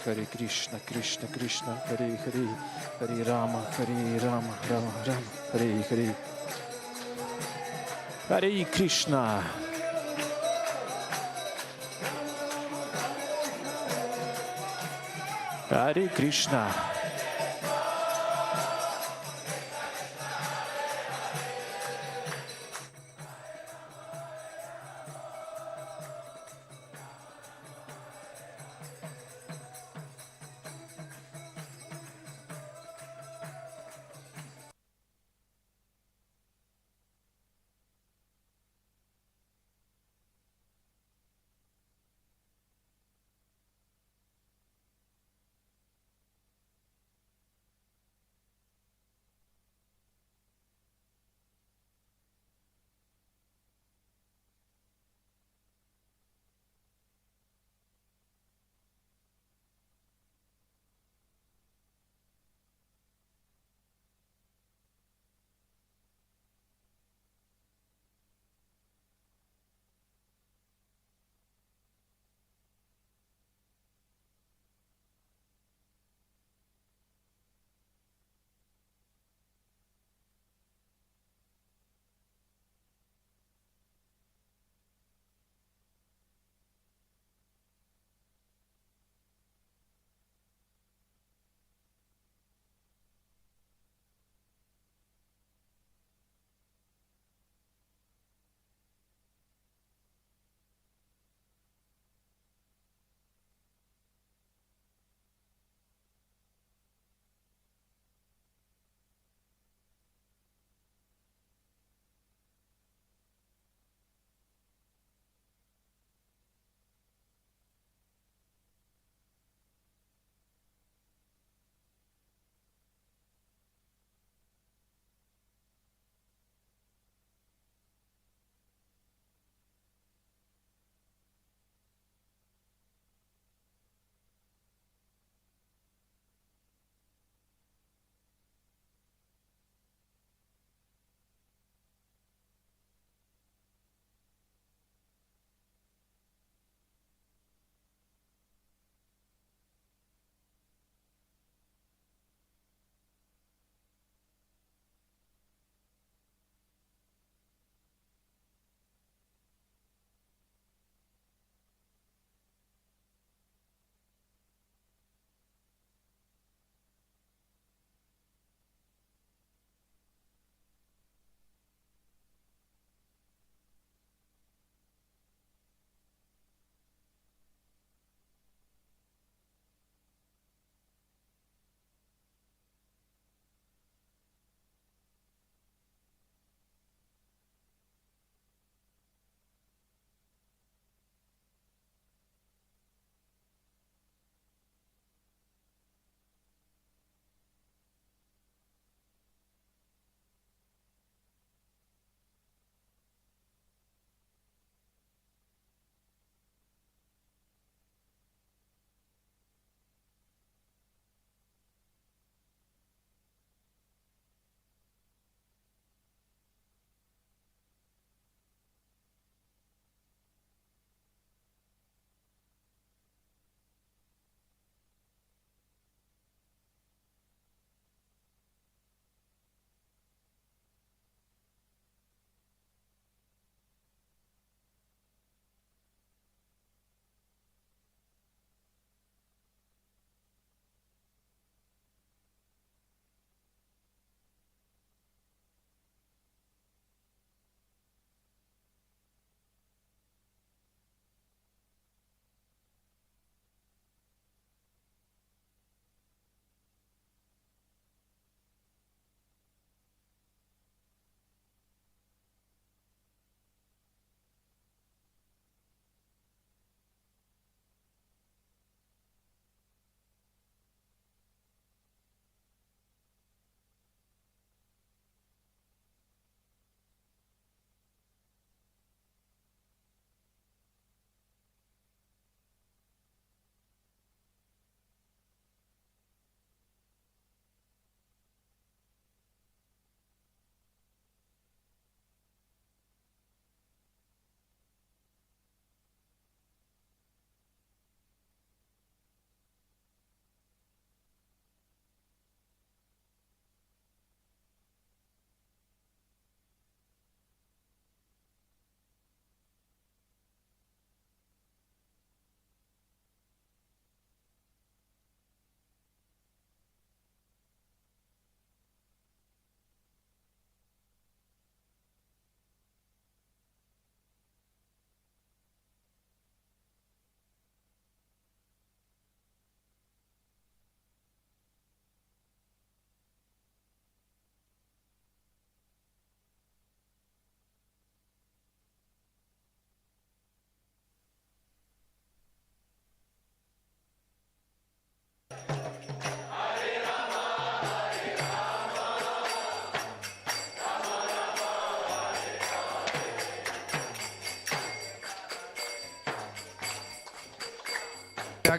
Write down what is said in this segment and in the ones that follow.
Харе Кришна, Кришна, Кришна, Харе Харе, Харе Рама, Рама, Рама, Харе Харе. Харе Кришна. Харе Кришна.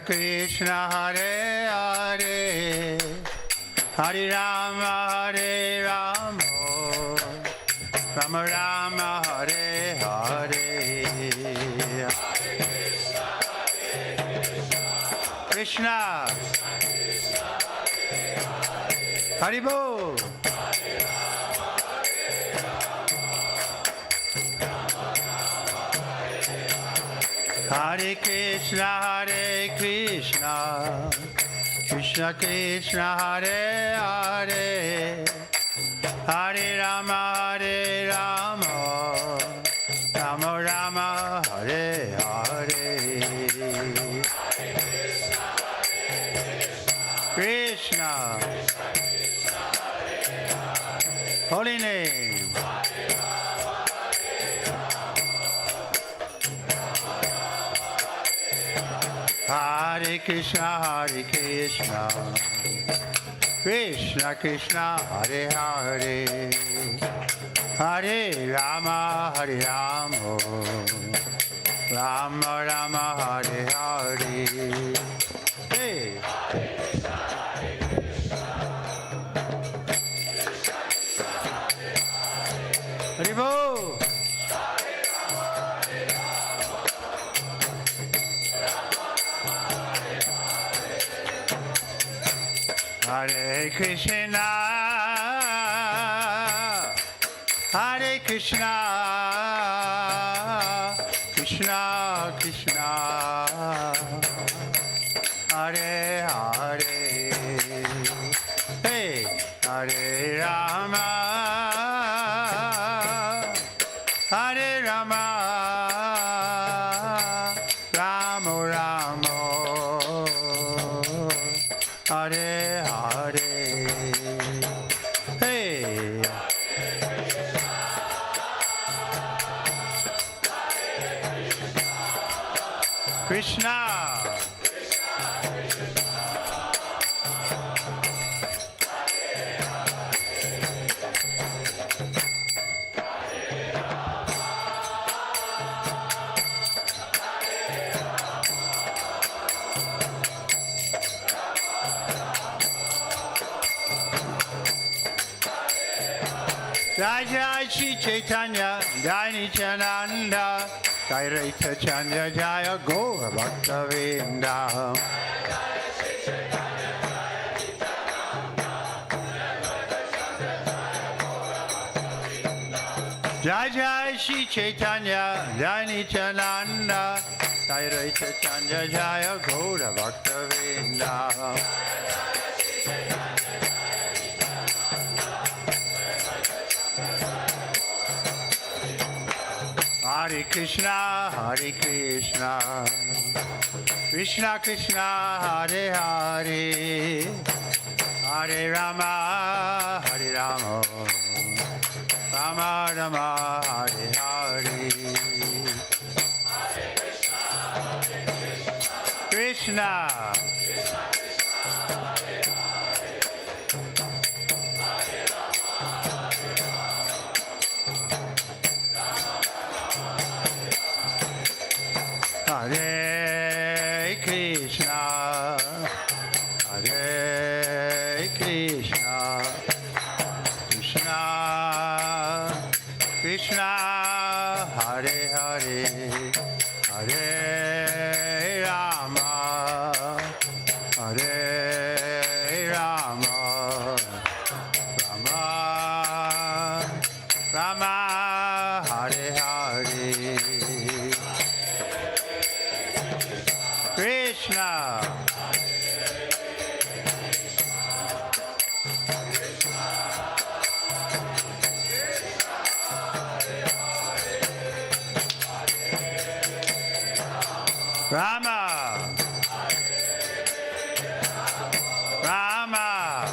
Krishna Krishna Hare Hare Hare Rama Hare Rama Rama Rama Hare Hare Krishna Hare Bol Hare Krishna Hare Krishna Krishna Krishna Hare Hare Hare Rama Hare Rama Rama Rama Hare Hare Krishna Holy name Hare Krishna Krishna Krishna Hare Hare Hare Rama Hare Rama Rama Rama Hare Hare Hey Hare Bol Hare Krishna Hare Krishna Krishna Krishna Hare Hare Hey Hare Rama Hare Rama Rama Rama Hare Hare Hey Krishna Jai Jai Shri Chaitanya Jai Nityananda Jai Raita Chanda Jaya Gaura Bhaktivinoda Jai Jai Shri Chaitanya Jai Nityananda Jai Raita Chanda Jaya Gaura Bhaktivinoda Hare Krishna Krishna Krishna Hare Hare Hare Rama Hare Rama Rama Rama Hare Hare Krishna Hare Krishna Hare Krishna Krishna Krishna Hare Hare Hare Rama Hare Rama Rama Rama Hare Hare Krishna Rama Rama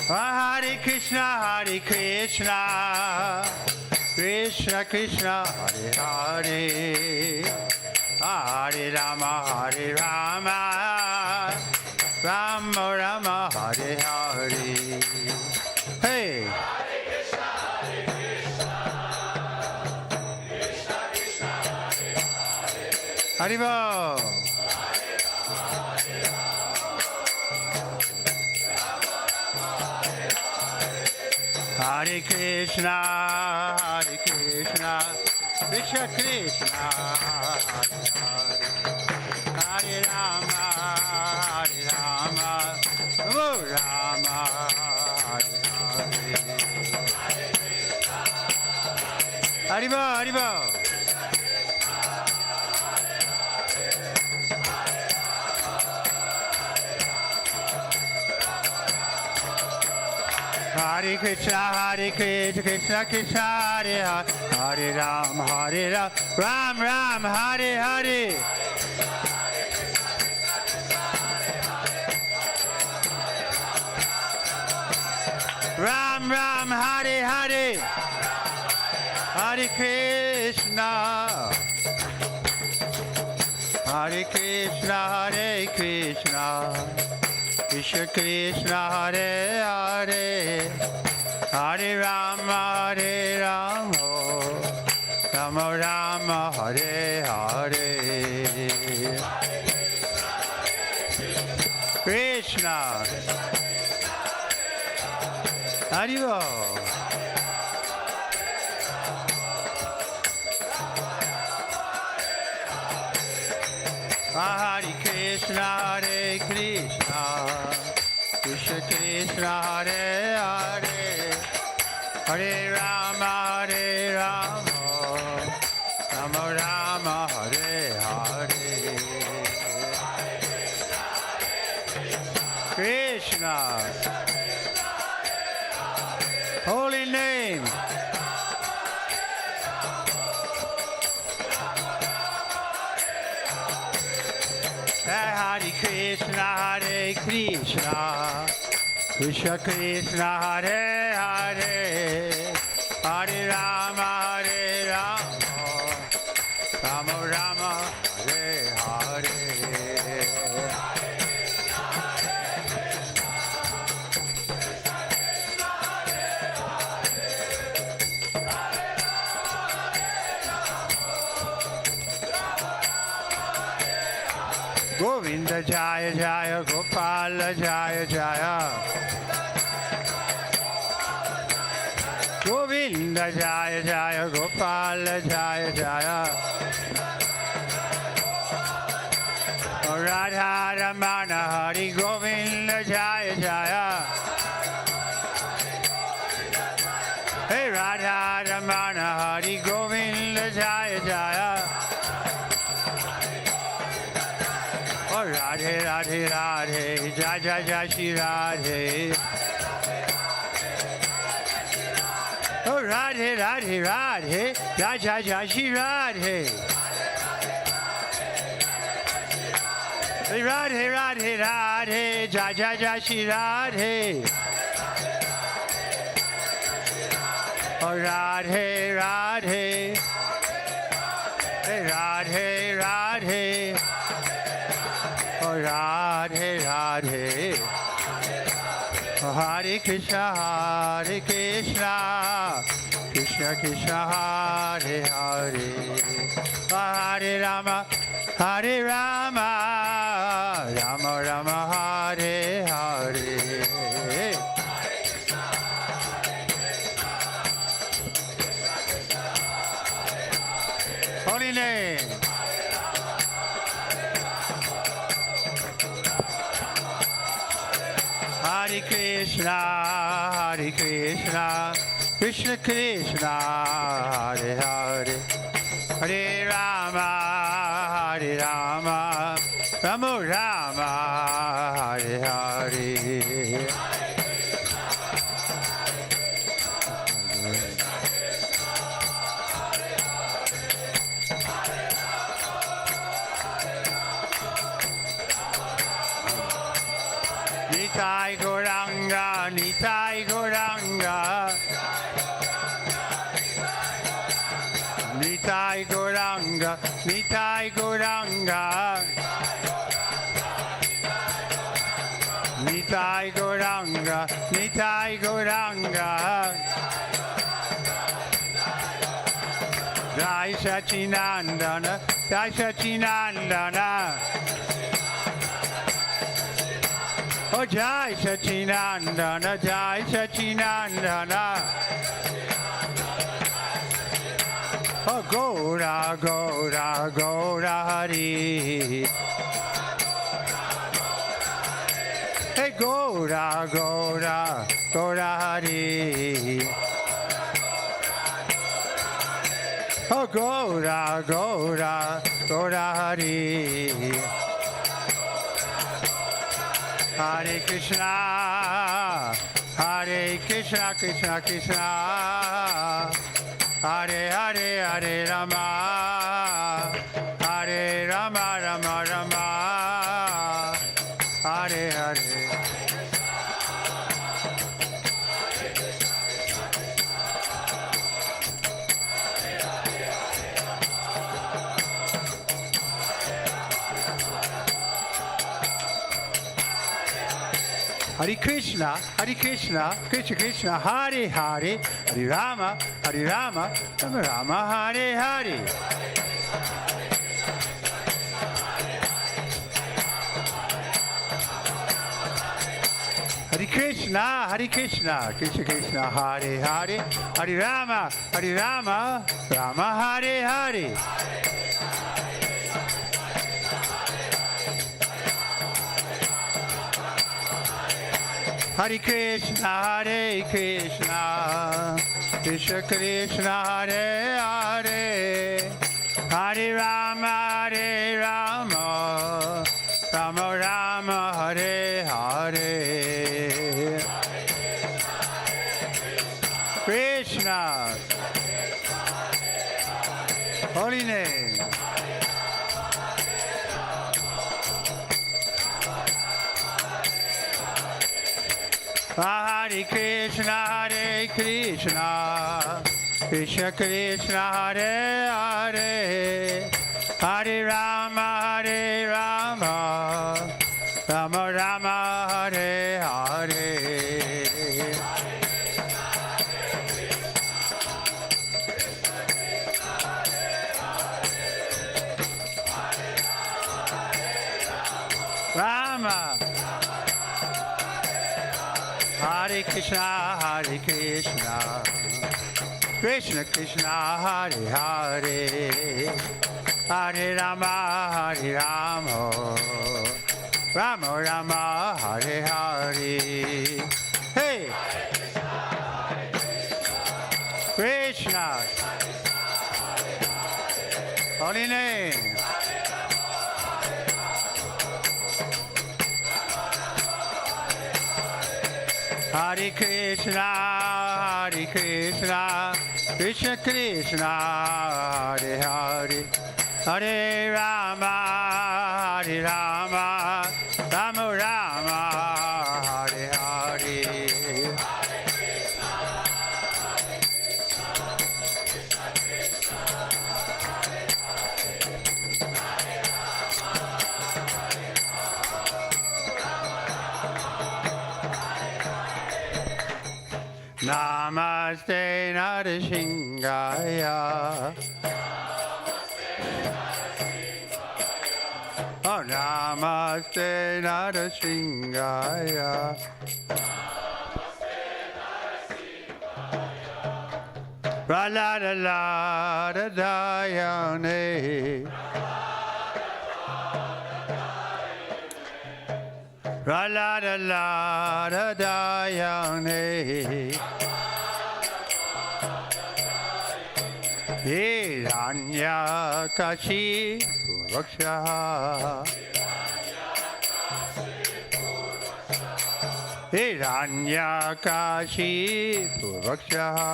Hare Krishna Krishna Krishna Hare Hare Hare Rama Rama Rama Hare Hare Hey Haribo. Hare Krishna, Krishna Krishna, Hare Rama, Rama, Rama, Hare Hare. Haribo, Haribo. Hare Krishna, Krishna Krishna, Hare Hare, Hare Ram, Ram Ram, Hare Hare. Ram Ram, Hare Hare. Hare Krishna, Hare Krishna, Krishna Krishna, Hare Hare, Hare Rama, Rama Rama, Hare Hare. Krishna, Haribo. Hare Krishna, Krishna Krishna, Hare Hare, Hare Rama, Rama Rama, Hare Hare. Krishna, holy name. Hare Krishna, Krishna Krishna, Hare Hare, Hare Rama, Rama Rama, Hare Hare. Govinda Jaya Jaya, Gopala Jaya Jaya. Govinda Jaya Jaya, Gopala Jaya Jaya. Radha Ramana Hari Govinda Jaya Jaya. Hey Radha Ramana Hari Govinda Jaya Jaya. Oh Radhe Radhe Radhe, Jai Jai Jai Shri Radhe. Oh Radhe Radhe Radhe, Jai Jai Jai Shri Radhe. Radhe Radhe Radhe, Jai Jai Jai Shri Radhe. Oh Radhe Radhe, Radhe Radhe. Oh Radhe Radhe. Hare Krishna, Krishna Krishna, Hare Hare, Hare Rama, Rama Rama, Hare Hare. Holy name. Hare Krishna, Krishna Krishna, Hare Hare, Hare Rama, Rama Rama, Hare Hare. Нітай Ґауранґа, Нітай Ґауранґа. Нітай Ґауранґа, Нітай Ґауранґa. Нітай Ґауранґа, Нітай Ґауранґa. Jai Sachinandana, Jai Sachinandana. Oh Jai Sachinandana, Jai Sachinandana. Oh Gaura, Gaura, Gaura Hari. Hey Gaura, Gaura, Gaura Hari. Oh Gaura, Gaura, Gaura Hari. Hare Krishna, Hare Krishna, Krishna Krishna. Hare Hare, Hare Rama, Hare Rama, Rama Rama. Hare Hare. Hare Krishna, Krishna Krishna, Hare Hare, Hare Rama, Rama Rama, Hare Hare. Hare Krishna, Krishna Krishna, Hare Hare, Hare Rama, Rama Hare Hare. Hare Krishna, Krishna Krishna, Hare Hare, Hare Rama, Rama Rama, Hare Hare. Krishna, holy name. Hare Krishna, Krishna Krishna, Hare Hare, Hare Rama, Rama Rama, Hare Hare. Rama. Hare Krishna, Krishna Krishna, Hare Hare, Hare Rama, Rama Rama, Hare Hare. Hey! Krishna, holy name. Hare Krishna, Krishna Krishna, Hare Hare, Hare Rama, Rama Rama, Hare Hare. Namaste Narasingaya. Oh, Namaste Narasingaya. Ra-la-la-la-da-da-ya-ne. Ra-la-la-la-da-da-ya-ne. Hiranyakashi Vakshaha. Hiranyakashi Vakshaha.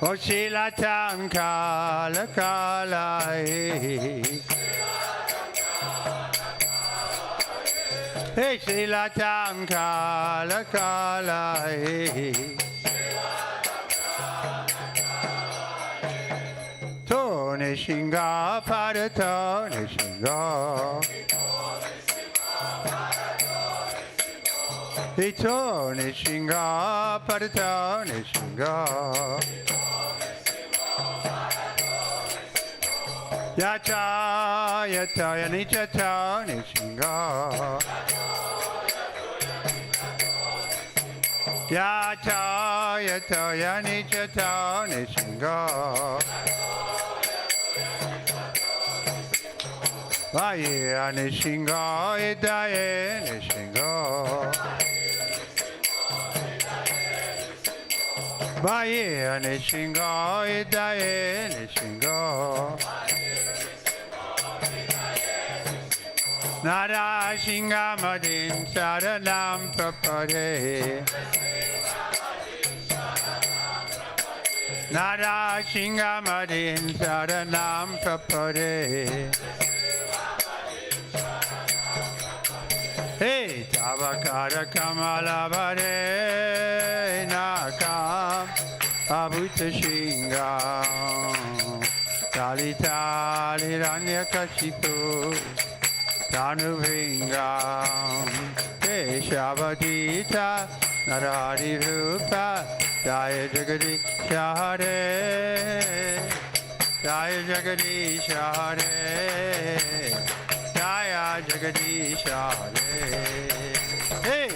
Oshilatankalakalae. Hey, Shilatankalakalae. Nishinga Parata Nishinga Ito nishinga parata nishinga. Yata yata yanichata nishinga. Yata yata yanichata nishinga. Vaye anishinga idaye nishinga. Vaye anishinga idaye nishinga. Nara shinga madin saranam prapade. Nara shinga madin saranam prapade. Hey, Tavakara Kamala Bade Nakam Abhuta Shinga Tali Tali Ranya Kashipu Tanuvinga Hey, Shabadita Naradi Rupa Jaya Jagadi Shahare Jaya Jagadi Shahare Jaya Jagadish Hare. Hey!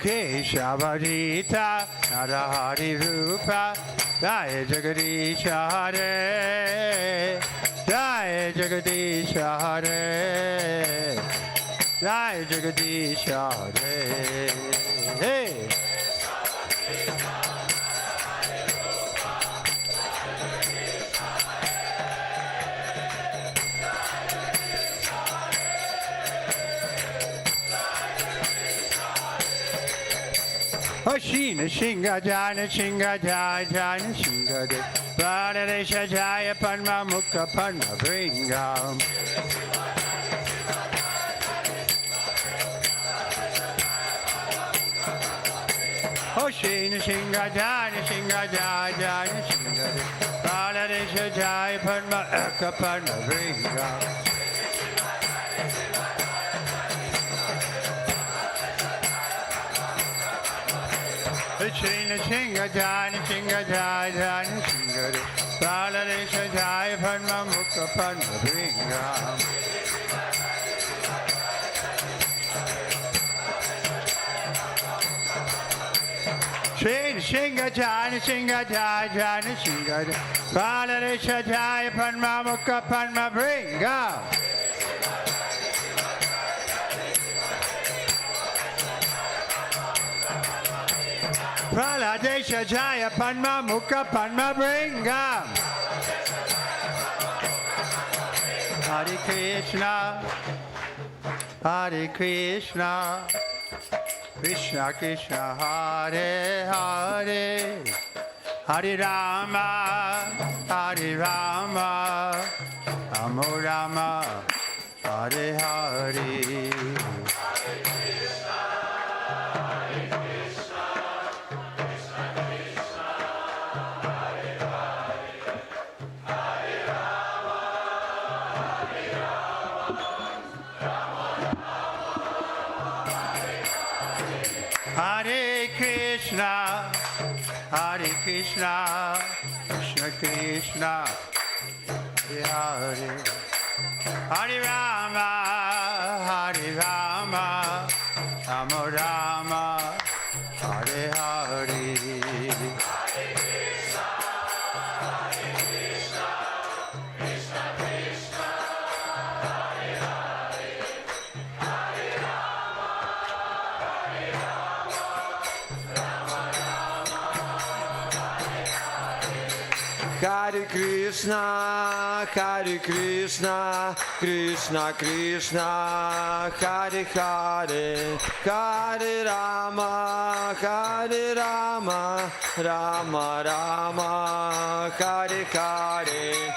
Okay, Shabadita, Narahari Rupa, Jaya Jagadish Hare, Jaya Jagadish Hare, Jaya Jagadish Hare. Hey! Shina Shinga Jana Shinga Jaya Jana Shinga De Pradesha Jaya Panma Mukha Panma Bringam Shina Shinga Jana Shinga Jaya Jana Shinga De Pradesha Jaya Panma Mukha Panma Bringam Shina Shinga Jana Shinga Jaya Jana Shinga De Pradesha Jaya Panma Mukha Panma Bringam Shina Shinga Jana Shinga Jaya Jana Shinga De Pradesha Jaya Panma Mukha Panma Bringam Praladesha Jaya Panma Mukha Panma Bringam Hare Krishna Hare Krishna Krishna Krishna Hare Hare Hare Rama Hare Rama Rama Rama Hare Hare Hare Krishna, Hare Krishna, Krishna Krishna, Hare Hare, Hare Rama, Hare Rama, Rama Rama, Hare Hare. Hare Krishna, Hare Krishna, Krishna Krishna, Hare Hare, Hare Rama, Hare Rama, Rama Rama, Hare Hare.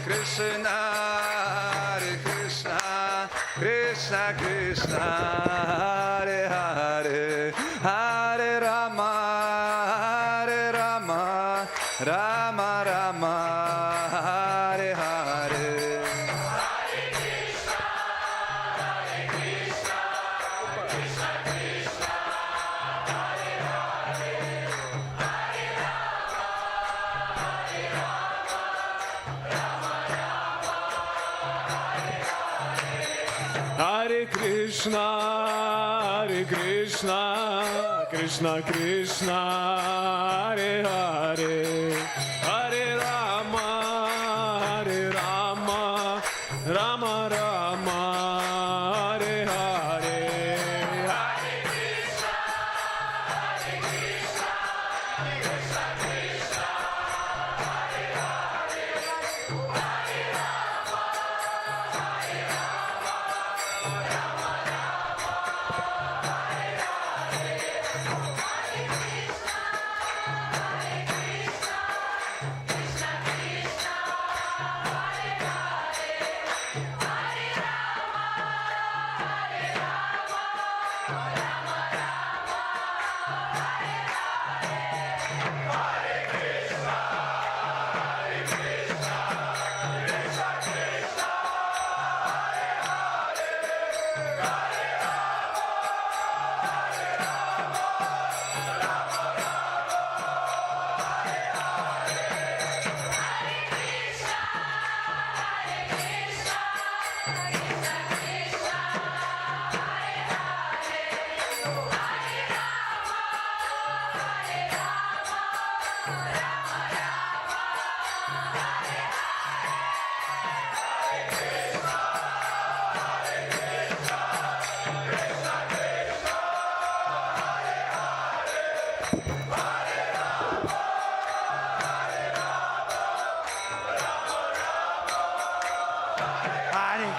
Krishna, Hare Krishna, Krishna Krishna, Hare Hare, Hare Rama, Hare Rama, Rama Rama, Hare Hare. Hare Krishna, Hare Krishna, Krishna Krishna, Hare Hare, Hare Rama, Hare Rama, Rama Rama, Hare Hare. Hare Krishna, Hare Krishna, Krishna Krishna, Hare Hare, Hare Rama, Hare Rama.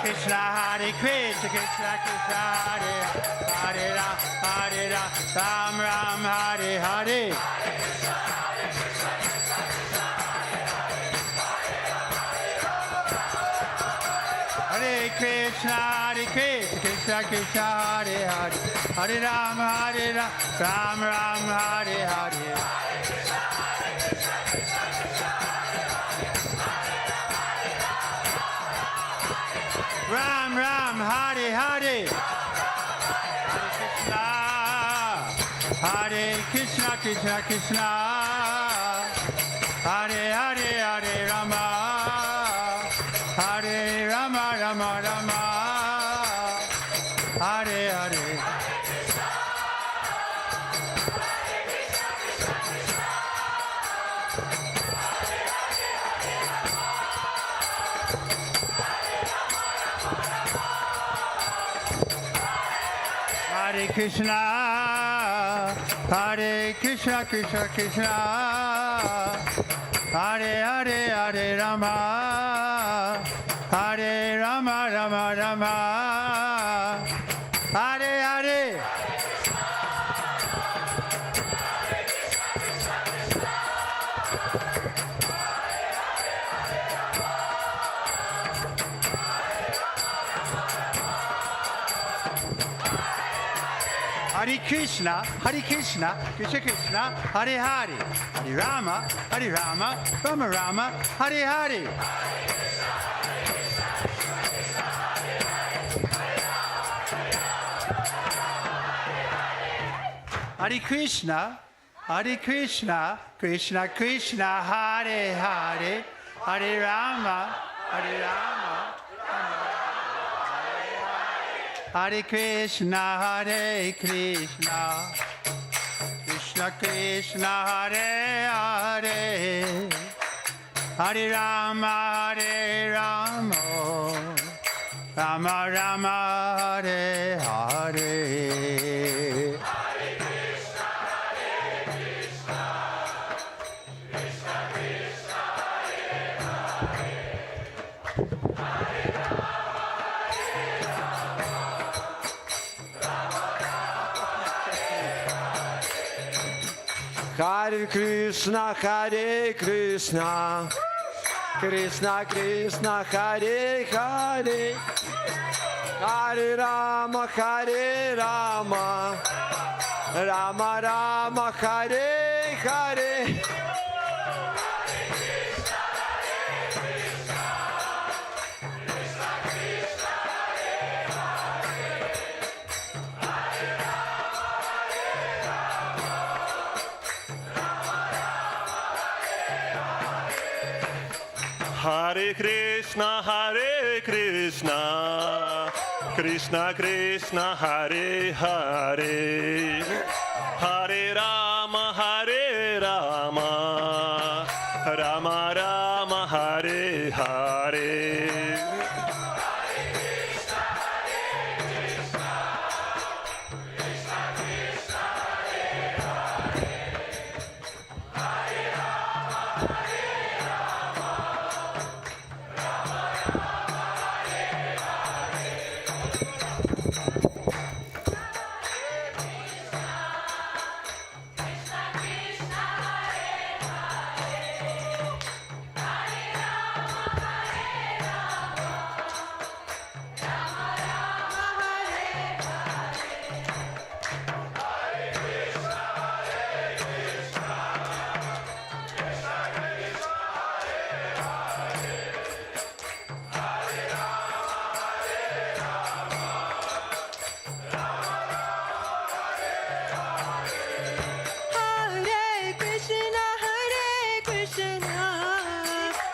Krishna, Hare Krishna, Krishna Krishna, Hare Hare Ram, Hare Ram, Ram Ram, Hare Hare. Hare Krishna, Hare Krishna, Krishna Krishna, Hare Hare, Hare Ram, Hare Ram, Ram Ram, Hare Hare. Ram Ram, Hare Hare. Hare Krishna, Krishna Krishna, Hare Hare, Hare Rama, Hare Rama, Rama Rama, Hare Hare. Hare Krishna, Hare Krishna, Krishna Krishna, Hare Hare, Hare Rama, Hare Rama, Rama Rama, Hare Hare. Hare Krishna, Krishna Krishna, Hare Hare, Hare Rama, Rama Rama, Hare Hare. Hare Krishna, Krishna Krishna, Hare Hare, Hare Rama, Hare Krishna, Krishna Krishna Krishna Hare Hare Hare Rama Hare Rama Rama Rama Hare Hare Hare Krishna, Hare Krishna, Krishna Krishna, Hare Hare, Hare Rama, Hare Rama, Rama Rama, Hare Hare. Hare Krishna, Hare Krishna, Krishna Krishna, Hare Hare, Hare Rama, Hare Rama, Rama Rama, Hare Hare.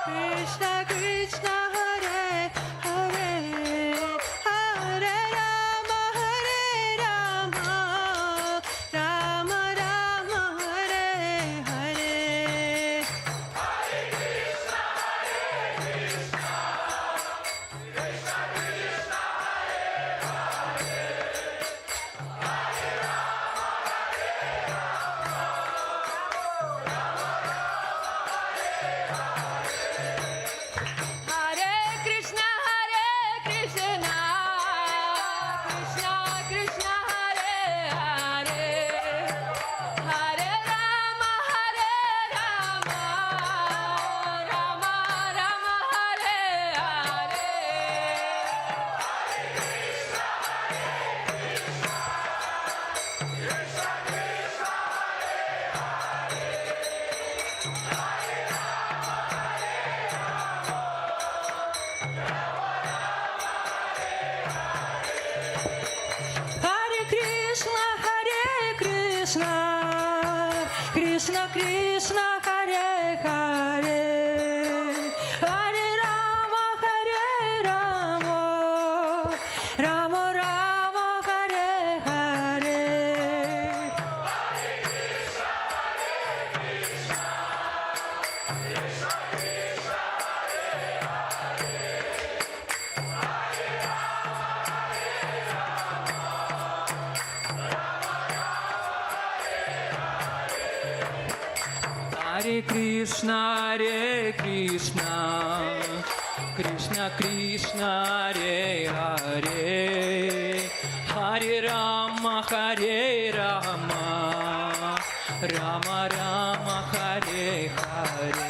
Krishna Krishna Hare Hare Hare Rama Hare Rama Rama Rama Hare Hare Hare Krishna, Hare Krishna, Krishna Krishna, Hare Hare, Hare Rama, Hare Rama, Rama Rama, Hare Hare. Rama Rama Hare Hare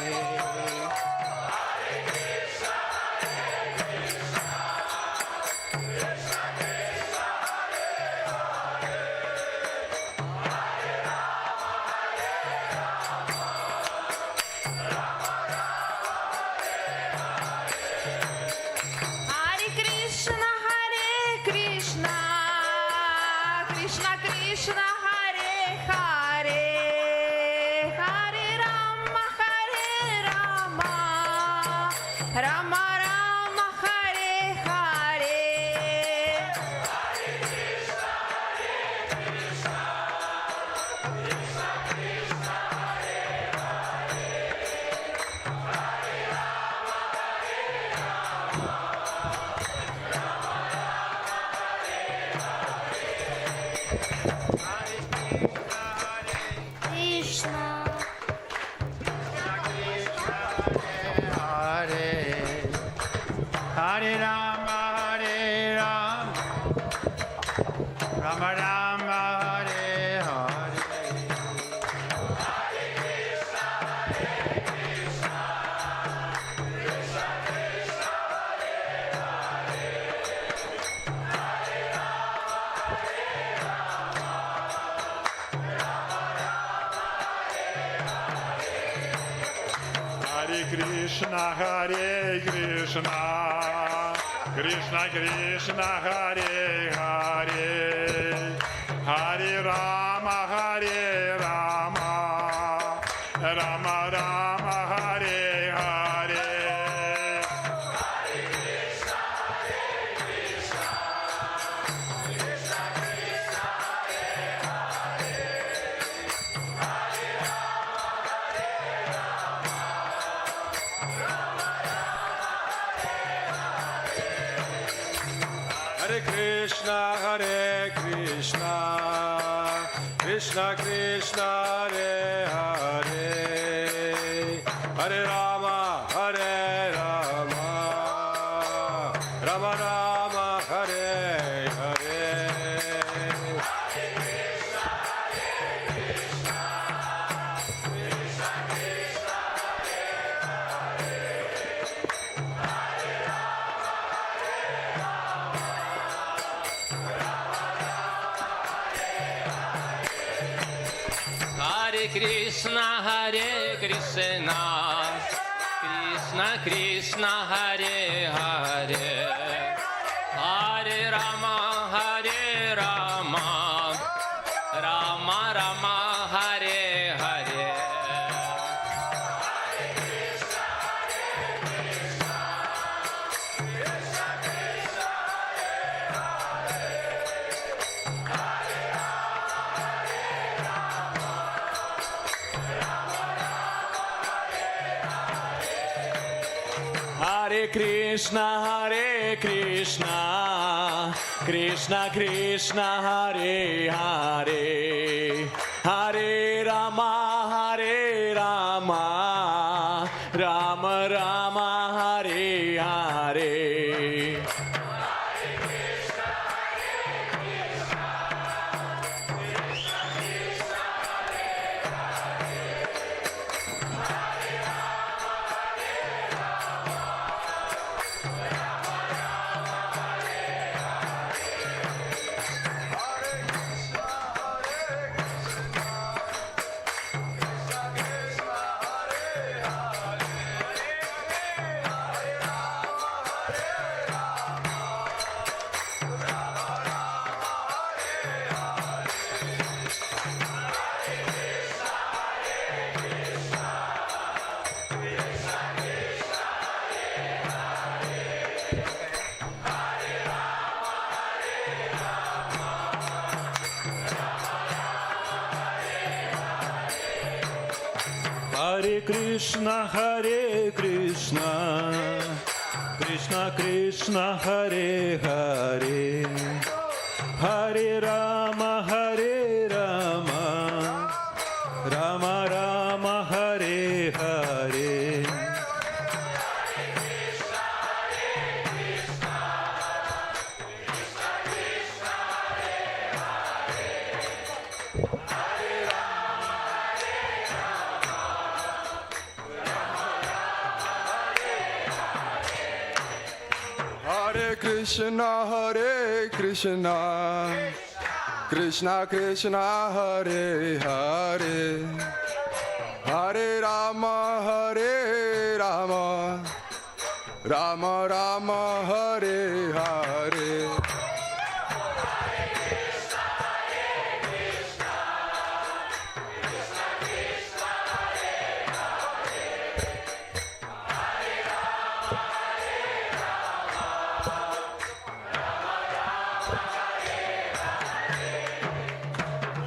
Hare Krishna Hare Krishna Krishna Krishna Hare Hare Кришна, Харе Кришна, Кришна Кришна, Харе Харе, Харе Рама, Харе Рама, Рама Рама, Харе Харе. Hare Krishna, Hare Krishna, Krishna Krishna, Hare Hare, Hare Rama, Hare Rama, Rama Rama, Hare Hare. Hare Krishna, Hare Krishna, Krishna Krishna, Hare Hare, Hare Rama, Hare Rama, Rama Rama, Hare Hare. Hare Krishna, Hare Krishna, Krishna Krishna, Hare Hare, Hare Rama, Hare Rama, Rama Rama, Hare Hare. Hare Krishna, Hare Krishna, Krishna Krishna, Hare Hare, Hare Rama, Hare Rama, Rama Rama, Hare Hare. Hare Krishna, Hare Krishna, Krishna Krishna, Hare Hare, Hare Rama, Hare Rama, Rama Rama, Hare Hare.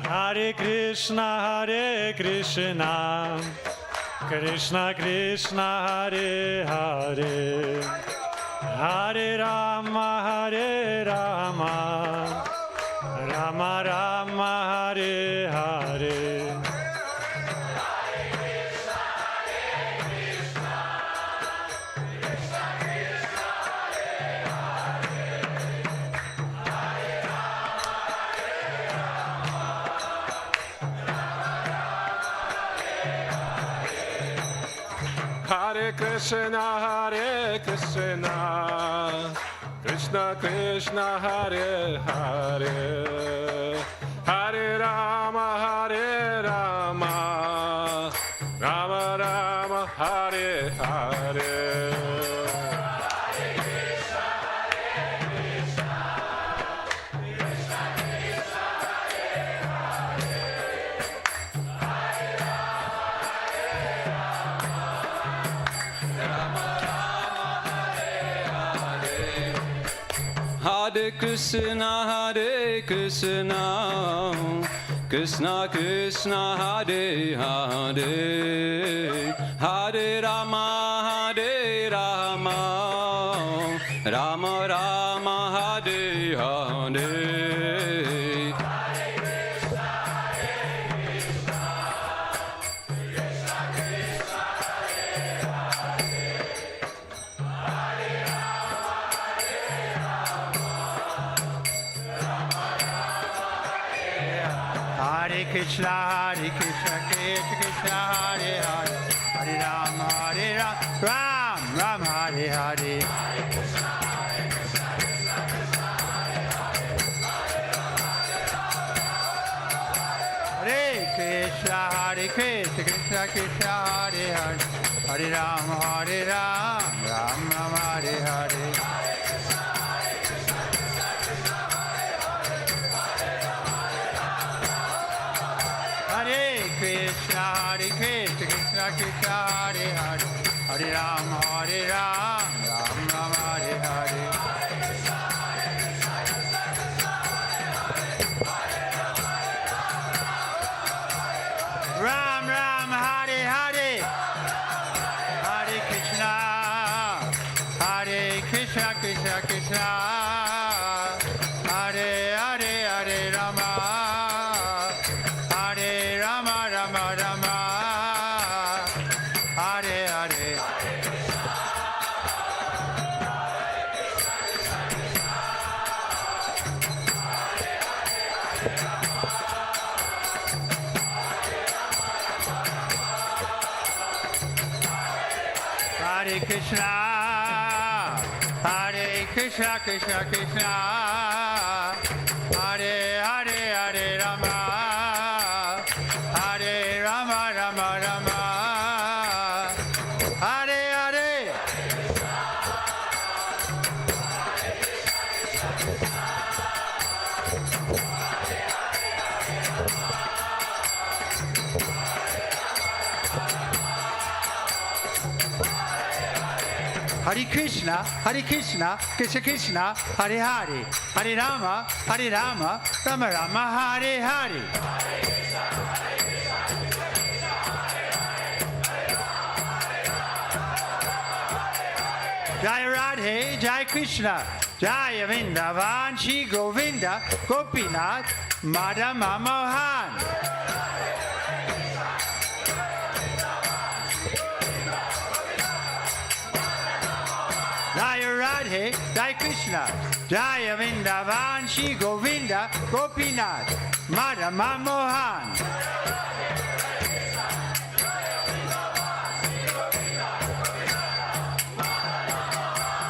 Hare Krishna, Hare Krishna, Krishna Krishna, Hare Hare, Hare Rama, Hare Rama, Rama Rama, Hare Hare. Hare Krishna, Hare Krishna, Krishna Krishna, Hare Hare, Hare Rama, Hare Rama, Rama Rama, Hare Hare. Hare Krishna, Krishna Krishna, Hare Hare, Hare Rama, Rama Rama, Hare Hare. Hare Krishna, Krishna Krishna, Hare Hare, Hare Rama, Ram Ram, Hare Hare. Hare Krishna, Krishna Krishna, Hare Hare, Hare Rama, Ram Ram, Hare Hare. Hare Krishna, Krishna Krishna, Hare Hare, Hare Rama, Ram Ram, Hare Hare. Ram Ram, Hare Hare, Hare Krishna, Krishna Krishna, Hare Hare, Hare Rama. Hare Krishna, Krishna Krishna, Hare Hare, Hare Rama, Rama Rama, Hare Hare. Hare Krishna, Krishna Krishna, Hare Hare, Hare Rama, Rama Rama, Hare Hare. Jai Radhe, Jai Krishna, Jai Vrindavan, Shri Govinda, Gopinath, Madhama Mohan. Jai Radhe, Jai Krishna, Jai Vrindavan, Shri Govinda, Gopinath, Madhama Mohan.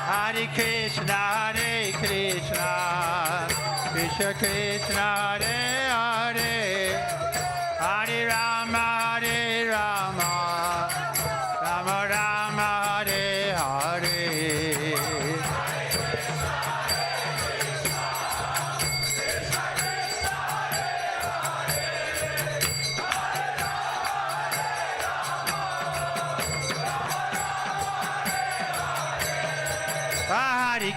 Hare Krishna, Krishna Krishna, Hare Hare, Hare Rama, Rama Rama, Hare Hare. Hare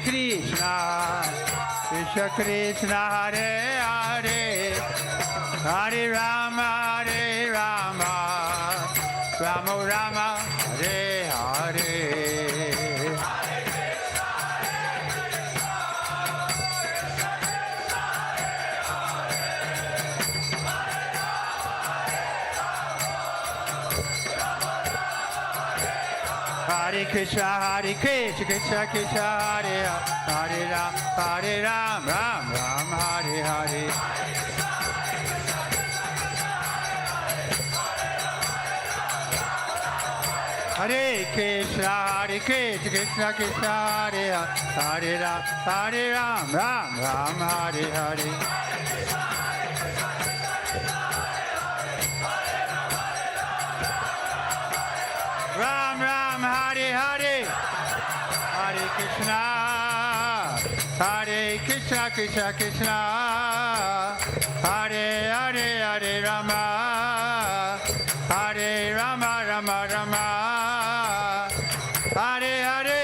Krishna, Krishna Krishna, Hare Hare, Hare Rama, Rama Rama, Hare Hare. Hare Krishna, Krishna Krishna, Hare Ram, Ram Hare Hare. Hare Krishna, Krishna Krishna, Hare Ram, Ram Hare Hare. Ram Ram Hare Hare Hare Krishna Krishna Krishna Hare Hare Hare Rama Hare Rama Rama Rama Hare Hare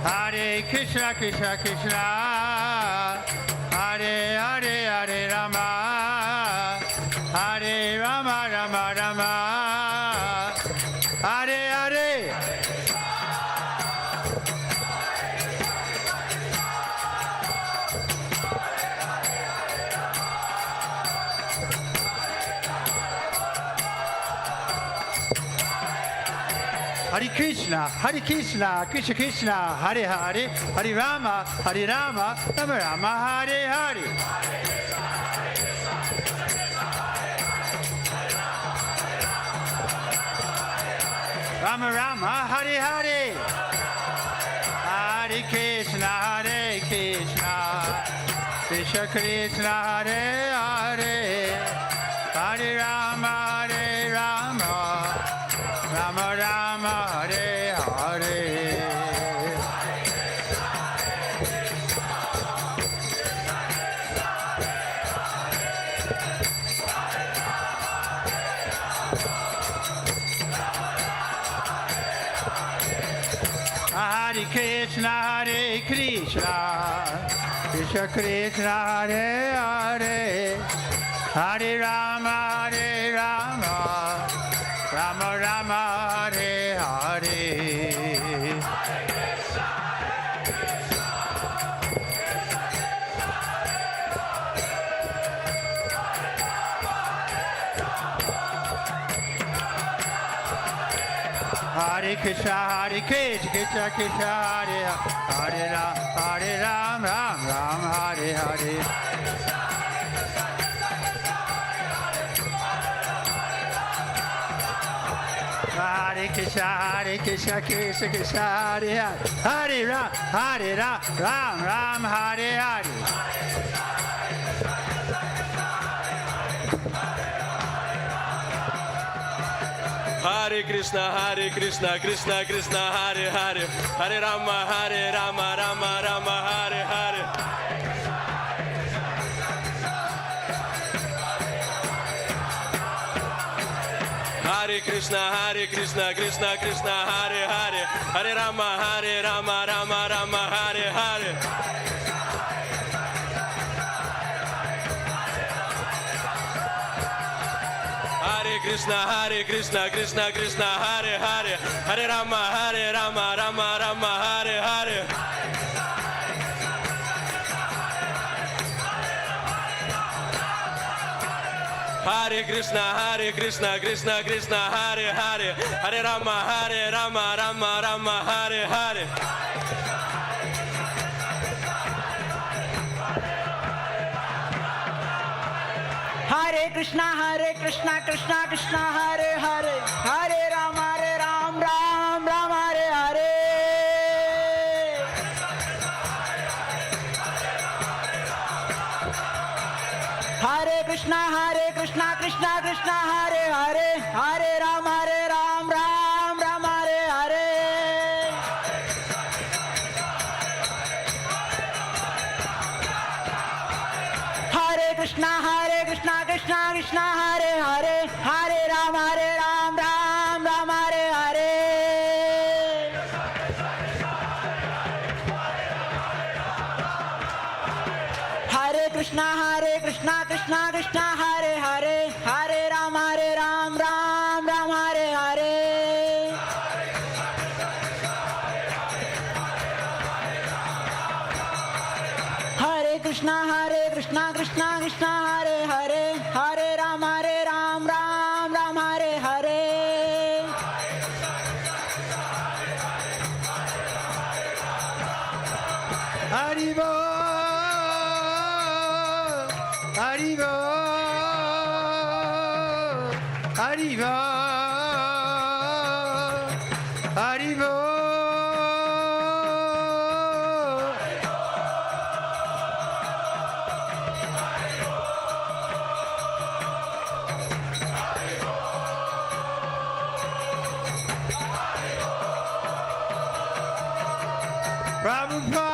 Hare Krishna Krishna Krishna Hare Hare Hare Rama Hare Rama Rama Rama Hare Hare Hare Krishna, Krishna Krishna, Hare Hare, Hare Rama, Rama Rama, Hare Hare. Rama Rama, Hare Hare, Hare Krishna, Krishna Krishna, Hare Hare, Hare Rama, Rama Rama, Hare Hare. Hare Krishna, Krishna Krishna, Hare Hare, Hare Rama, Rama Rama, Hare Hare. Hare Krishna, Krishna Krishna, Hare Ram, Ram Hare Hare. Hare Krishna, Krishna Krishna, Hare Ram, Ram Hare Hare. Hare Krishna, Krishna Krishna, Hare Hare, Hare Rama, Rama Rama, Hare Hare. Hare Krishna, Krishna Krishna, Hare Hare, Hare Rama, Rama Rama, Hare Hare. Hare Krishna, Krishna Krishna, Hare Hare, Hare Rama, Rama Rama, Hare Hare. Hare Krishna, Krishna Krishna, Hare Hare, Hare Rama, Rama Hare Hare. Hare Krishna, Krishna Krishna, Hare Hare, Hare Ram, Ram Hare Hare. Hare Krishna, Krishna Krishna, Hare Hare, Hare Ram, Ram Hare Hare. Hare Krishna, Krishna Krishna, Hare Hare, Hare Ram, Ram Hare Hare. Hare Krishna, Krishna Krishna, Hare Hare, Hare Ram, Ram Hare Hare. Hare Krishna, Krishna Krishna, Hare Hare, Hare Ram, Ram Hare Hare. Haribo, Haribo, Haribo, Prabhupada,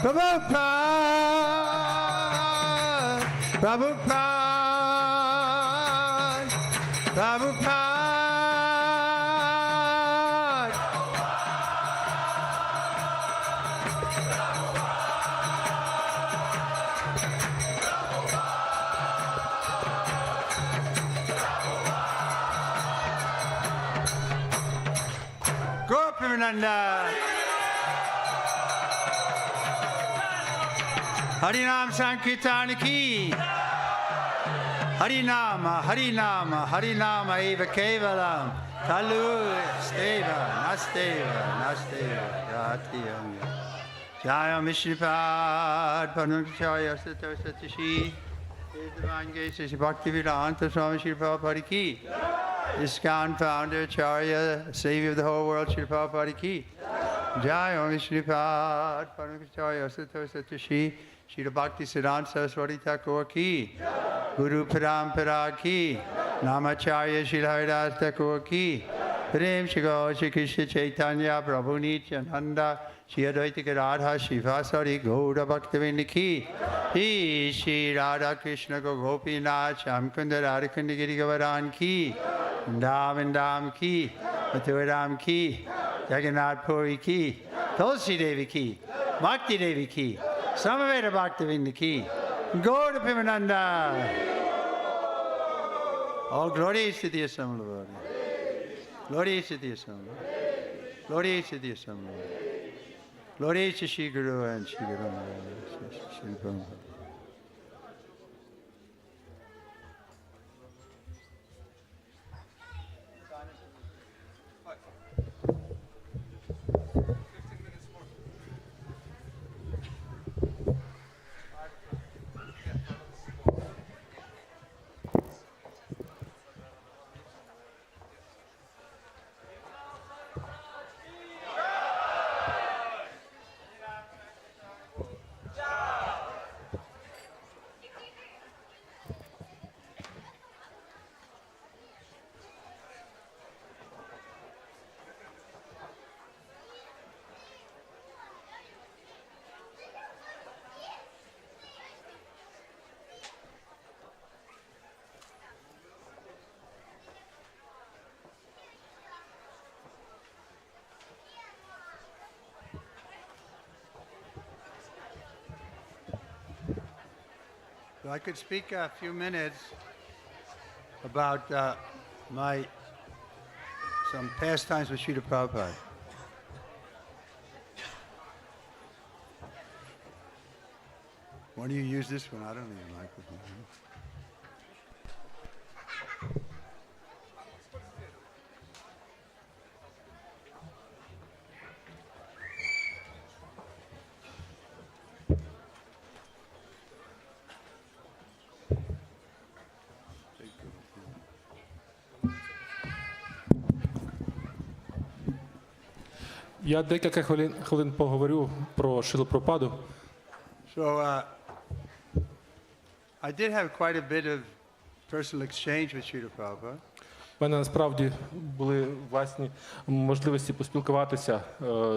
Prabhupada, Prabhupada, Prabhupada. Gopimananda. Harinam Sankirtan ki. Harinama, Harinama, Harinama eva kevalam. Kalu steva, nasteva, nasteva, yatiyam. Jaya Mishripad, Panukchaya Satashi. Divine Bhaktivinoda Swami Srila Prabhupada ki. ISKCON founder, Acharya, savior of the whole world, Srila Prabhupada ki. Jai Om Shripad, Paramacharya Satashi, Srila Bhaktivinoda Saraswati Thakur ki. Guru Parampara ki. Namacharya Srila Haridas Thakur ki. Prem Shri Gaur Shri Krishna Chaitanya Prabhu Nityananda Shri Advaita Gadadhar Shivasari Gaura Bhaktivinoda ki. Shri Radha Krishna Gopinath Shamkunda Radhakunda Giri Govardhan ki. Vrindavan ki. Mathuram ki. Jagannath Puri ki. Tulsi Devi ki. Bhakti Devi ki. Samaveta Bhaktivinoda ki. Gaura Premananda. All glory is to the Assembly Lord. Glory is to the Assembly. Glory is to the Assembly. Glory is to Shri Guru and Shri Guru Maharaj. Shri Prabhupada. So I could speak a few minutes about some pastimes with Srila Prabhupada. Why do you use this one? I don't need a microphone. Я декілька хвилин поговорю про Шрилу Прабхупаду. So I did have quite a bit of personal exchange with Srila Prabhupada. У мене насправді були власні можливості поспілкуватися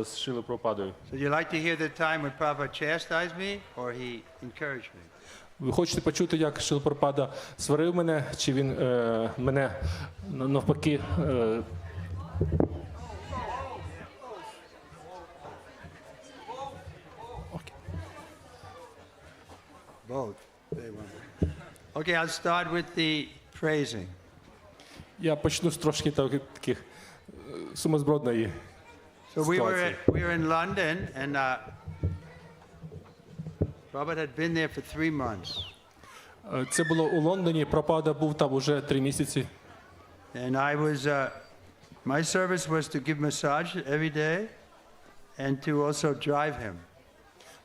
з Шрилою Прабхупадою. So you like to hear the time when Prabhupada chastised me or he encouraged me? Ви хочете почути, як Шрила Прабхупада сварив мене, чи він мене навпаки Both. Okay, I'll start with the praising. Я почну з трошки таких сумасбродної So ситуації. we were in London and Prabhupada had been there for 3 months. Це було у Лондоні, Прабхупада був там уже 3 місяці. And I was, my service was to give massage every day and to also drive him.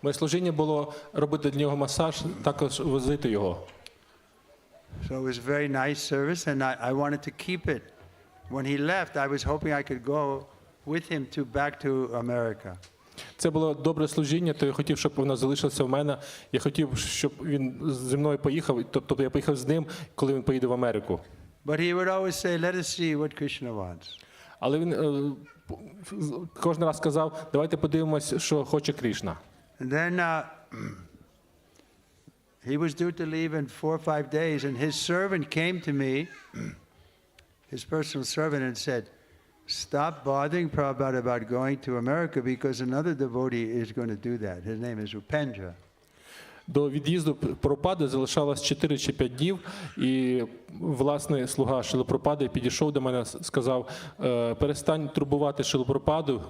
Моє служіння було робити для нього масаж, також возити його. So it was a very nice service and I wanted to keep it. When he left, I was hoping I could go with him back to America. Це було добре служіння, то я хотів, щоб воно залишилося в мене. Я хотів, щоб він зі мною поїхав, тобто я поїхав з ним, коли він поїде в Америку. But he would always say, let us see what Krishna wants. Але він кожен раз казав, давайте подивимось, що хоче Крішна. And then he was due to leave in 4 or 5 days, and his servant came to me, his personal servant, and said, "Stop bothering Prabhupada about going to America because another devotee is going to do that. His name is Upendra." До від'їзду Прабхупади залишалось 4 чи 5 днів, і власний слуга Шрили Прабхупади підійшов до мене, сказав, перестань турбувати Шрилу Прабхупаду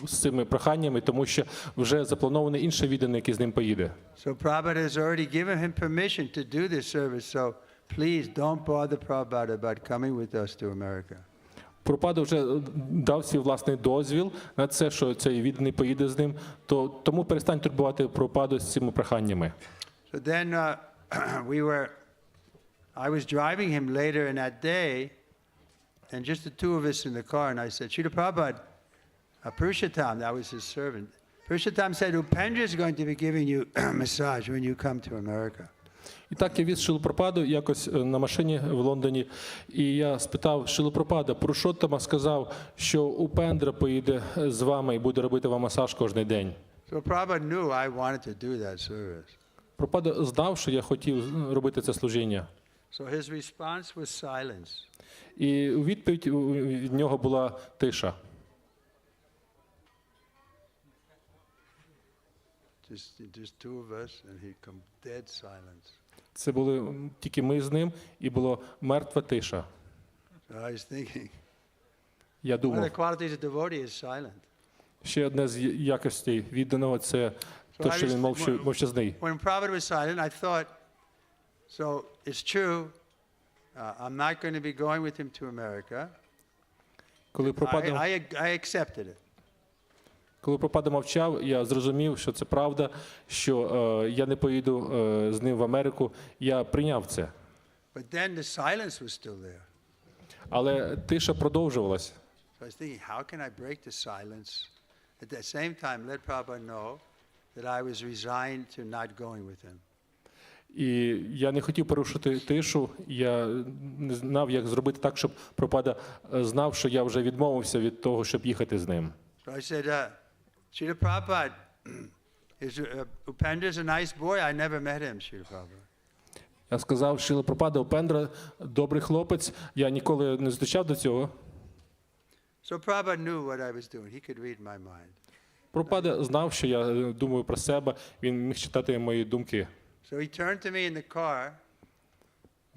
з цими проханнями, тому що вже запланований інший відданий, який з ним поїде. So Prabhupada has already given him permission to do this service, so please don't bother Prabhupada about coming with us to America. Прабхупада вже дав свій власний дозвіл на це, що цей відданий поїде з ним, тому перестань турбувати Прабхупаду з цими проханнями. So then I was driving him later in that day, and just the two of us in the car, and I said, "Srila Prabhupada, Purushottam," that was his servant, Purushottam said, "Upendra is going to be giving you a massage when you come to America." І так я віз Шрилу Прабхупаду якось на машині в Лондоні, і я спитав Шрилу Прабхупада, Пурушоттама сказав, що Упендра поїде з вами і буде робити вам масаж кожен день. So Prabhupada knew I wanted to do that service. Прабхупада знав, що я хотів робити це служіння. So his response was silence. І у відповідь від нього була тиша. Just two of us, and he'd come dead silence. Це були тільки ми з ним, і була мертва тиша. So I was thinking, Я one of думав, the qualities of devotee is silent. ще одне з якостей відданого – це те, що він мовчазний. When Prabhupada was silent, I thought, so it's true, I'm not going to be going with him to America. Коли I accepted it. Коли Прабхупада мовчав, я зрозумів, що це правда, що я не поїду з ним в Америку. Я прийняв це. But then the silence was still there. Але тиша продовжувалась. So I was thinking, how can I break the silence? At the same time, let Prabhupada know that I was resigned to not going with him. І я не хотів порушити тишу. Я не знав, як зробити так, щоб Прабхупада знав, що я вже відмовився від того, щоб їхати з ним. So I said, Srila Prabhupada, Upendra's a nice boy. I never met him, Srila Prabhupada. Я сказав, Шрила Прабхупада, Упендра – добрий хлопець. Я ніколи не зустрічав до цього. So Prabhupada knew what I was doing. He could read my mind. Прабхупада знав, що я думаю про себе. Він міг читати мої думки. So he turned to me in the car.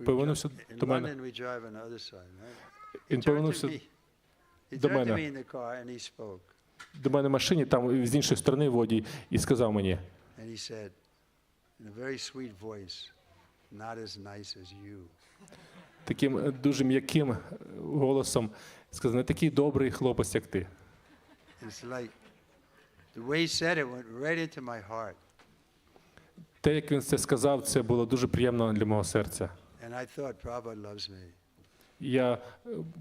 Повернувся In до мене. London, we drive on the other side, right? Він повернувся He до turned to me мене. in the car and he spoke. До мене в машині, там з іншої сторони водій, і сказав мені, And he said, in a very sweet voice, not as nice as you. таким дуже м'яким голосом, сказав, не такий добрий хлопець, як ти. It's like, the way he said it went right into my heart. Те, як він це сказав, це було дуже приємно для мого серця. And I thought, Prabhupada loves me. Я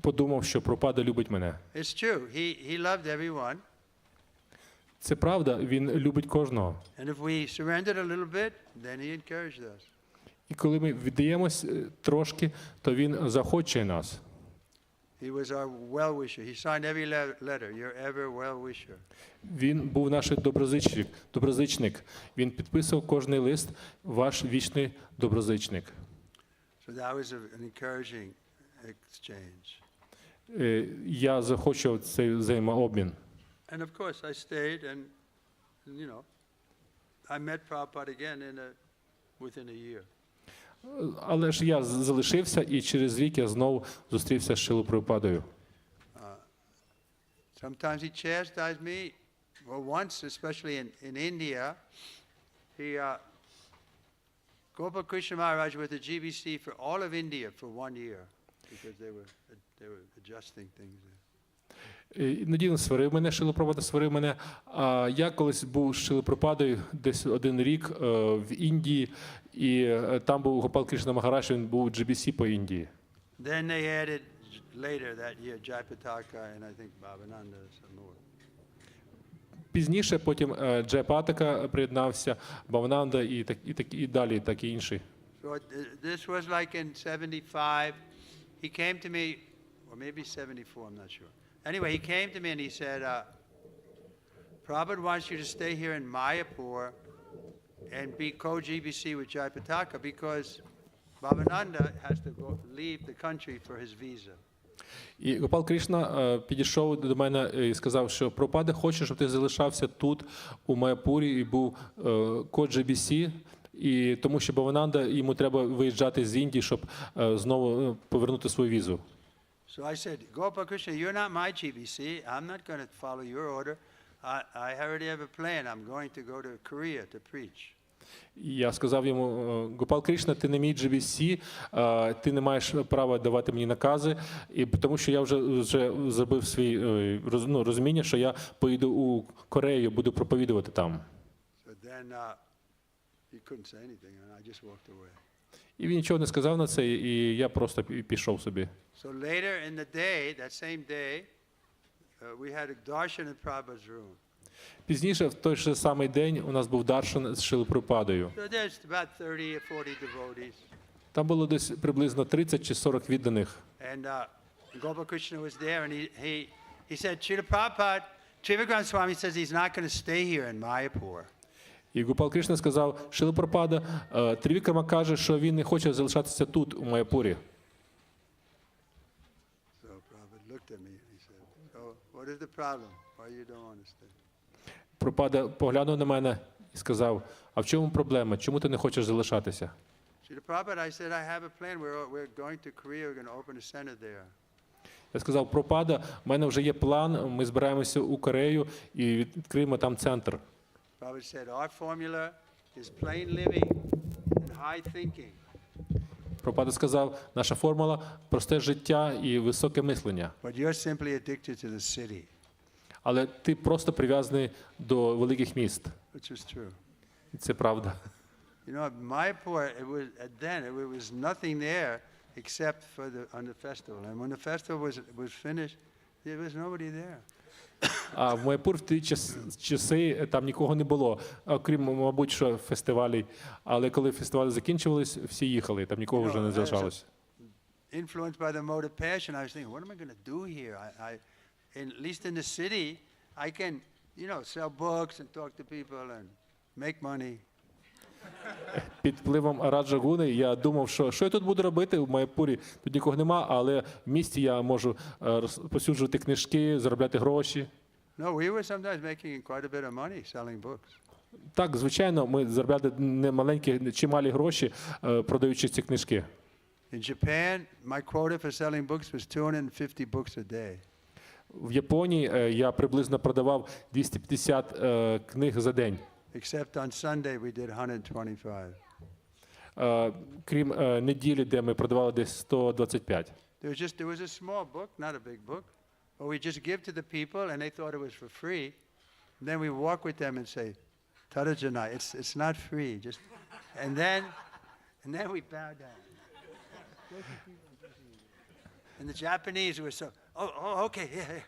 подумав, що Прабхупада любить мене. It's true. He loved everyone. Це правда, він любить кожного. And if we surrendered a little bit, then he encouraged us. І коли ми віддаємось трошки, то він захоче нас. He was our well-wisher. He signed every letter. You're ever well-wisher. Він був наш доброзичник. Він підписував кожний лист, ваш вічний доброзичник. So that was an encouraging exchange. Я захочу цей взаємообмін. And of course, I stayed, and you know, I met Prabhupada again within a year. Але ж я залишився, і через рік я знову зустрівся з Шрилою Прабхупадою. Sometimes he chastised me. Well, once, especially in India, Gopal Krishna Maharaj was the GBC for all of India for 1 year because they were adjusting things there. Іноді він сварив мене, Шрила Прабхупада сварив мене. А я колись був з Шрилою Прабхупадою десь 1 рік в Індії, і там був Гопал Кришна Махарадж, він був GBC по Індії. Then they added later that year Jayapataka and I think Bhavananda some more. Пізніше потім Джайпатака приєднався, Бхавананда і далі, так і інші. So this was like in 75. He came to me, or maybe 74, I'm not sure. anyway, he came to me and he said, Prabhupada wants you to stay here in Mayapur and be co-GBC with Jayapataka because Bhavananda has to leave the country for his visa. І Гопал Крішна підійшов до мене і сказав, що Прабхупада хоче, щоб ти залишався тут, у Майапурі, і був ко-GBC, і тому що Бхавананда, йому треба виїжджати з Індії, щоб знову повернути свою візу. So I said, Gopal Krishna, you're not my GBC. I'm not going to follow your order. I already have a plan. I'm going to go to Korea to preach. Я сказав йому, Гопал Крішна, ти не мій GBC, ти не маєш права давати мені накази, і тому що я вже зробив свій розуміння, що я поїду у Корею, буду проповідувати там. So then he couldn't say anything, and I just walked away. І він нічого не сказав на це, і я просто пішов собі. So later in the day, that same day, we had a darshan in Prabhupada's room. Пізніше, в той же самий день, у нас був даршан з Шрили Прабхупадою. So there's about 30 or 40 devotees. Там було десь приблизно 30 чи 40 відданих. And Gopal Krishna was there, and he said, Srila Prabhupada, J.S.Trівікрама Swamí says he's not going to stay here in Mayapur. І Гопал Крішна сказав, Шрила Прабхупада, Трівікрама каже, що він не хоче залишатися тут, у Майапурі. So Prabhupada looked at me and he said, so what is the problem? Why you don't want to stay? Прабхупада поглянув на мене і сказав, а в чому проблема? Чому ти не хочеш залишатися? Srila Prabhupada, I said, I have a plan. We're going to Korea. We're going to open a center there. Я сказав, Прабхупада, в мене вже є план, ми збираємося у Корею і відкриємо там центр. Prabhupada said, our formula is plain living and high thinking. Прабхупада сказав, наша формула – просте життя і високе мислення. But you're simply addicted to the city. Але ти просто прив'язаний до великих міст. Which was true. Це правда. You know, Mayapur, it was nothing there except for on the festival. And when the festival was finished, there was nobody there. А в Майапур в ті часи там нікого не було, окрім, мабуть, що фестивалів. Але коли фестивалі закінчувались, всі їхали, там нікого вже не залишалось. Influenced by the mode of passion, I was thinking, what am I going to do here? At least in the city, I can, sell books and talk to people and make money. Під впливом Раджа-гуни я думав, що я тут буду робити в Майапурі, тут нікого нема, але в місті я можу розповсюджувати книжки, заробляти гроші. No, we were sometimes making quite a bit of money selling books. Так, звичайно, ми заробляли немаленькі, чималі гроші, продаючи ці книжки. In Japan, my quota for selling books was 250 books a day. В Японії я приблизно продавав 250 книг за день. Except on Sunday we did 125. Крім неділі, де ми продавали десь 125. There was a small book, not a big book, but we just give to the people and they thought it was for free. And then we walk with them and say, Tarajana, it's not free. And then we bow down. And the Japanese were so, okay, yeah.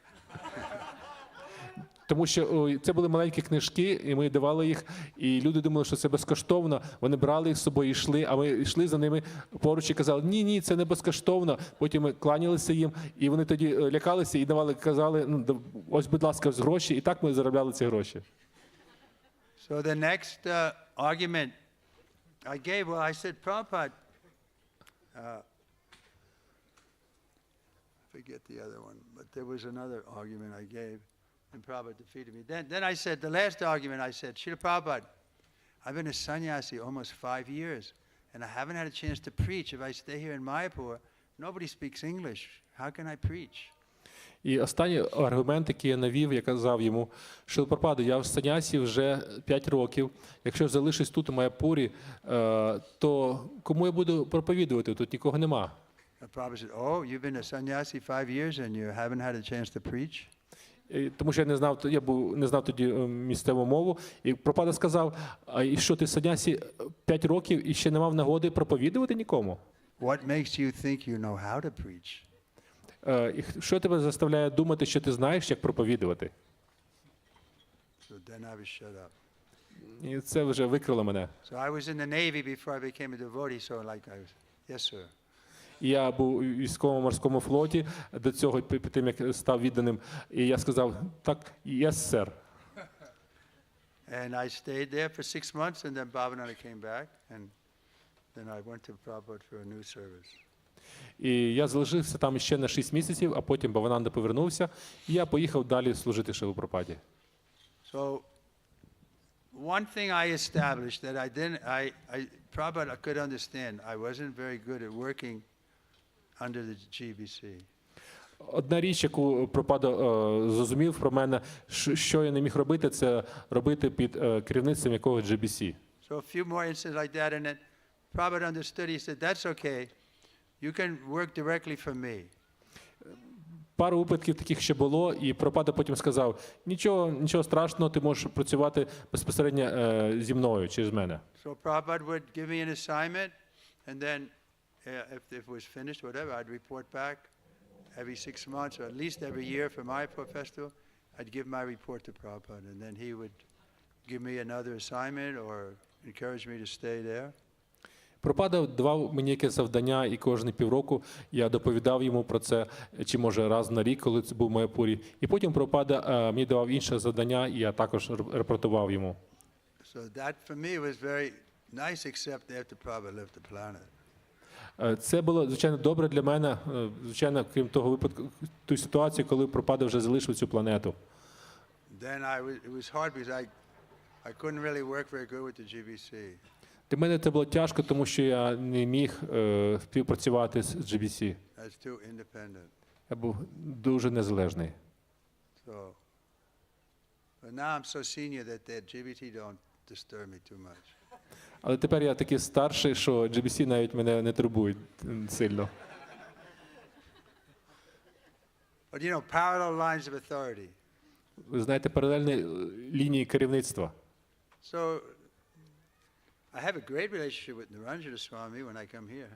Тому що це були маленькі книжки, і ми давали їх, і люди думали, що це безкоштовно. Вони брали їх з собою і йшли, а ми йшли за ними поруч і казали, ні, це не безкоштовно. Потім ми кланялися їм, і вони тоді лякалися і казали, ось, будь ласка, гроші, і так ми заробляли ці гроші. So the next argument I gave, I said, Prabhupada, forget the other one, but there was another argument I gave. And Prabhupada defeated me. Then I said, the last argument, I said, Srila Prabhupada, I've been a sannyasi almost 5 years, and I haven't had a chance to preach. If I stay here in Mayapur, nobody speaks English. How can I preach? І останній аргумент, який я навів, я казав йому, Шрила Прабхупада, я в санясі вже 5 років. Якщо залишусь тут, у Майапурі, то кому я буду проповідувати? Тут нікого нема. Prabhupada said, oh, you've been a sannyasi 5 years and you haven't had a chance to preach? Тому що я не знав тоді місцеву мову. І Прабхупада сказав, а і що ти санясі 5 років і ще не мав нагоди проповідувати нікому? What makes you think you know how to preach? І що тебе заставляє думати, що ти знаєш, як проповідувати? So then I was shut up. І це вже викрило мене. So I was in the Navy before I became a devotee, so like I was, yes, sir. І я був у військово-морському флоті до цього, перед тим, як став відданим. І я сказав, так, yes, sir. And I stayed there for 6 months, and then Bhavananda came back, and then I went to Prabhupada for a new service. І я залишився там ще на 6 місяців, а потім Бхавананда повернувся, і я поїхав далі служити Шрилі Прабхупаді. So, one thing I established that Prabhupada could understand, I wasn't very good at working under the GBC. Одна річ, яку Прабхупада зрозумів про мене, що я не міг робити, це робити під керівництвом якогось GBC. So a few more instances like that, and then Prabhupada understood. He said, "That's okay. You can work directly for me." Пару випадків таких ще було, і Прабхупада потім сказав, нічого страшного, ти можеш працювати безпосередньо зі мною, через мене. So Prabhupada would give me an assignment, and then if it was finished, whatever, I'd report back every 6 months, or at least every year for Mayapur festival. I'd give my report to Prabhupada, and then he would give me another assignment or encourage me to stay there. Прабхупада давав мені якесь завдання, і кожні півроку я доповідав йому про це, чи може раз на рік, коли це був в Майапурі. І потім Прабхупада мені давав інше завдання, і я також репортував йому. So that for me was very nice, except after Prabhupada left the planet. Це було, звичайно, добре для мене, звичайно, крім того випадку, ту ситуацію, коли Прабхупада вже залишив цю планету. Then it was hard because I couldn't really work very good with the GBC. Для мене це було тяжко, тому що я не міг співпрацювати з GBC. That's too independent. Я був дуже незалежний. So, but now I'm so senior that GBT don't disturb me too much. Але тепер я такий старший, що GBC навіть мене не турбують сильно. But you know, parallel lines of authority. Ви знаєте, паралельні лінії керівництва. So, I have a great relationship with Niranjana Swami when I come here.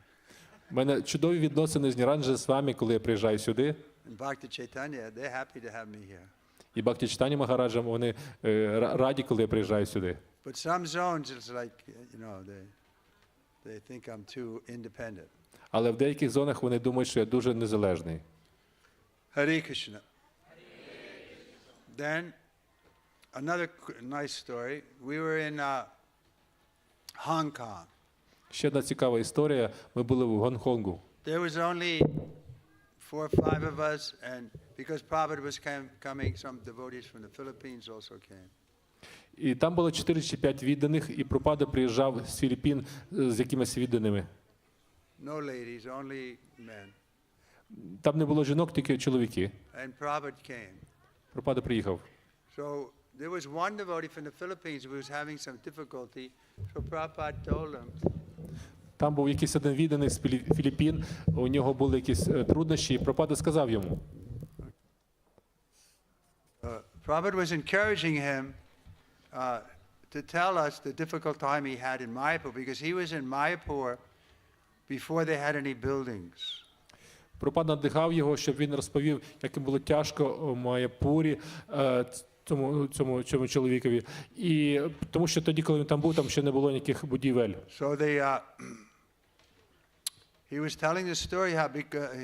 У мене чудові відносини з Ніранджа-свамі, коли я приїжджаю сюди. And Bhakti Chaitanya, they're happy to have me here. І Бхактіведанта Магараджам, вони раді, коли я приїжджаю сюди. But some zones, it's like, you know, they think I'm too independent. Але в деяких зонах вони думають, що я дуже незалежний. Hare Krishna. Then, another nice story. We were in Hong Kong. Ще одна цікава історія. Ми були в Гонконгу. There was only 4 or 5 of us, and because Prabhupada was coming, some devotees from the Philippines also came. І там було 4 чи 5 відданих, і Прабхупада приїжджав з Філіппін з якимись відданими. No ladies, only men. Там не було жінок, тільки чоловіки. And Prabhupada came. Прабхупада приїхав. So there was one devotee from the Philippines who was having some difficulty. So Prabhupada told him. Там був якийсь один відданий з Філіппін, у нього були якісь труднощі, і Прабхупада сказав йому. Prabhupada was encouraging him to tell us the difficult time he had in Mayapur, because he was in Mayapur before they had any buildings. Прабхупада надихав його, щоб він розповів, як їм було тяжко у Майапурі цьому чоловікові. І тому що тоді, коли він там був, там ще не було ніяких будівель. So he was telling the story how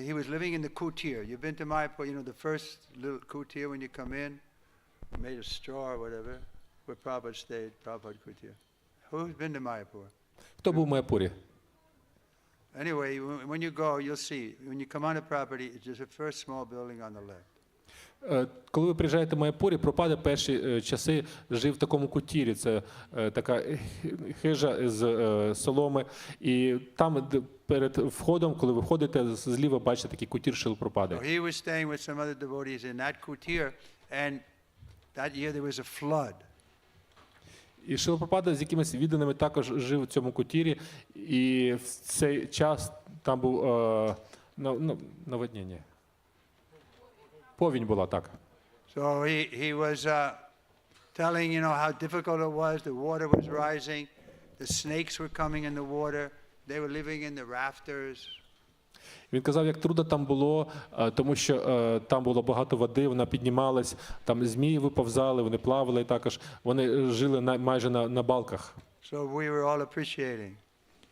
he was living in the kutir. You've been to Mayapur, you know, the first little kutir when you come in, made of straw or whatever, where Prabhupada stayed, Prabhupada kutir. Who's been to Mayapur? Хто був в Майапурі? Anyway, when you go, you'll see. When you come on the property, it's just a first small building on the left. Коли ви приїжджаєте в Майапурі, Прабхупада перші часи жив в такому кутірі. Це така хижа з соломи. І там перед входом, коли ви входите, зліва бачите такий кутір Шрили Прабхупади. He was staying with some other devotees in that kutir, and that year there was a flood. І Шрила Прабхупада з якимись відданими також жив у цьому кутірі, і в цей час там був наводнення. Повінь була, так. So he was telling, you know, how difficult it was. The water was rising. The snakes were coming in the water. They were living in the rafters. Він казав, як трудно там було, тому що там було багато води, вона піднімалась, там змії виповзали, вони плавали також, вони жили майже на балках. So we were all appreciating.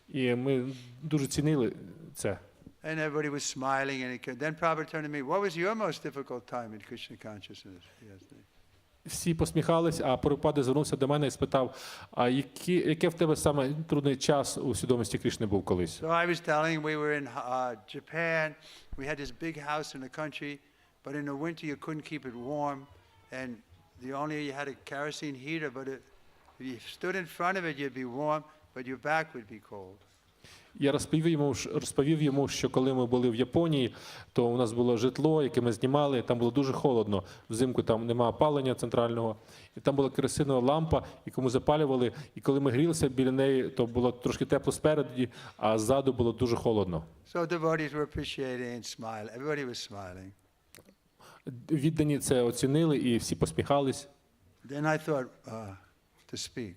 І ми дуже цінили це. And everybody was smiling, and then Prabhupada turned to me, what was your most difficult time in Krishna consciousness? He asked me. Всі посміхались, а Прабхупада звернувся до мене і спитав, а яке в тебе саме трудний час у свідомості Крішни був колись? So I was telling him we were in Japan. We had this big house in the country, but in the winter you couldn't keep it warm, and you had a kerosene heater, but if you stood in front of it, you'd be warm, but your back would be cold. Я розповів йому, що коли ми були в Японії, то у нас було житло, яке ми знімали, там було дуже холодно. Взимку там немає опалення центрального, і там була керосинова лампа, яку ми запалювали, і коли ми грілися біля неї, то було трошки тепло спереді, а ззаду було дуже холодно. So devotees were appreciating and smiling. Everybody was smiling. Віддані це оцінили, і всі посміхались. Then I thought to speak.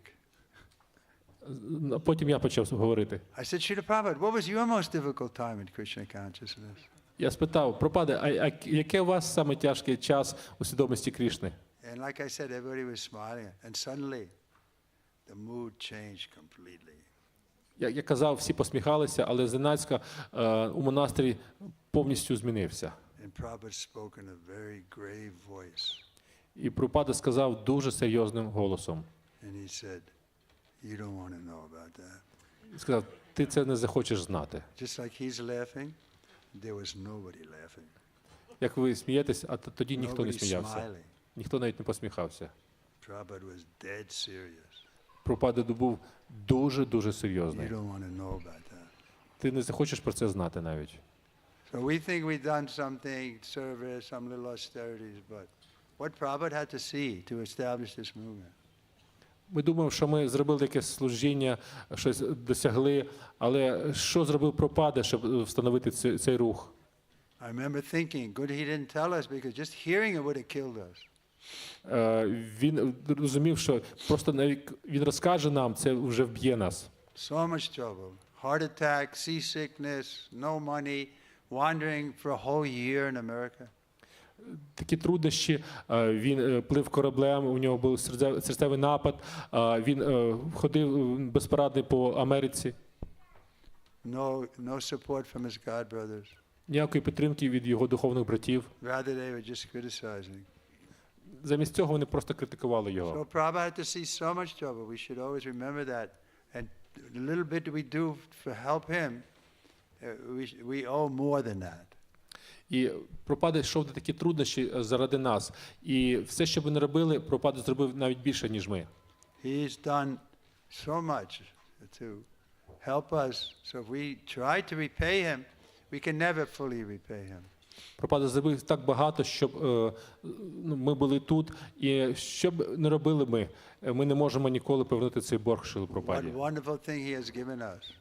Потім я почав говорити. I said, Srila Prabhupada, what was your most difficult time in Krishna consciousness? Я спитав, Прабхупада, а який у вас саме тяжкий час у свідомості Крішни? And like I said, everybody was smiling, and suddenly the mood changed completely. Я казав, всі посміхалися, але зненацька у монастирі повністю змінився. And Prabhupada spoke in a very grave voice. І Прабхупада сказав дуже серйозним голосом. And he said, you don't want to know about that. Сказав, ти це не захочеш знати. Just like he's laughing, there was nobody laughing. Як ви смієтесь, а тоді ніхто не Nobody сміявся. smiling. Ніхто навіть не посміхався. Prabhupada was dead serious. Прабхупада був дуже-дуже You серйозний. don't want to know about that. Ти не захочеш про це знати навіть. So we think we've done something, service, some little austerities, but what Prabhupada had to see to establish this movement. Ми думаємо, що ми зробили якесь служіння, щось досягли, але що зробив Прабхупада, щоб встановити цей рух? I remember thinking, good he didn't tell us, because just hearing it would have killed us. Він розумів, що просто навіть він розкаже нам, це вже вб'є нас. So much trouble. Heart attack, seasickness, no money, wandering for a whole year in America. Такі труднощі, він плив кораблем, у нього був серцевий напад, він ходив безпорадний по Америці. No support from his God brothers. Ніякої підтримки від його духовних братів. Rather they were just criticizing. Замість цього вони просто критикували його. So Prabhupada had to see so much trouble. We should always remember that. And the little bit we do to help him, we owe more than that. І Прабхупада йшов до такі труднощі заради нас. І все, що ви не робили, Прабхупада зробив навіть більше, ніж ми. He's done so much to help us. So if we try to repay him, we can never fully repay him. Прабхупада зробив так багато, щоб ми були тут. І що б не робили ми не можемо ніколи повернути цей борг Шрилі Прабхупаді. What wonderful thing he has given us.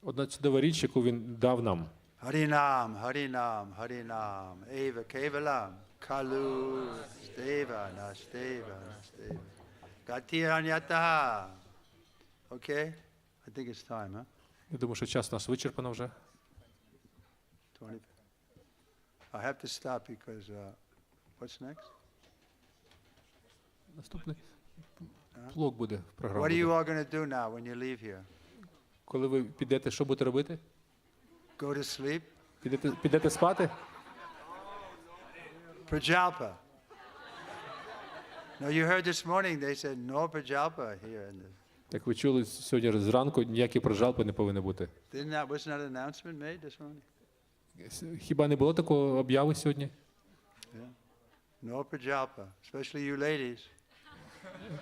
Одна чудова річ, яку він дав нам. Harinam, Harinam, Harinam, Eva Kevalam, Kalu, Steva, Nasteva, Nasteva. Gatiranyataha. Okay? I think it's time, huh? Я думаю, що час наш вичерпано вже. 20. I have to stop because what's next? Наступний блок буде в програмі. What are you all going to do now when you leave here? Коли ви підете, що будете робити? Go to sleep? Підете спати? Prajalpa. No, you heard this morning they said no Prajalpa here. Як ви чули сьогодні зранку, ніякі прожалпи не повинні бути. Wasn't that an announcement made this morning? Хіба не було такого об'яви сьогодні? Yeah. No Prajalpa, especially you ladies.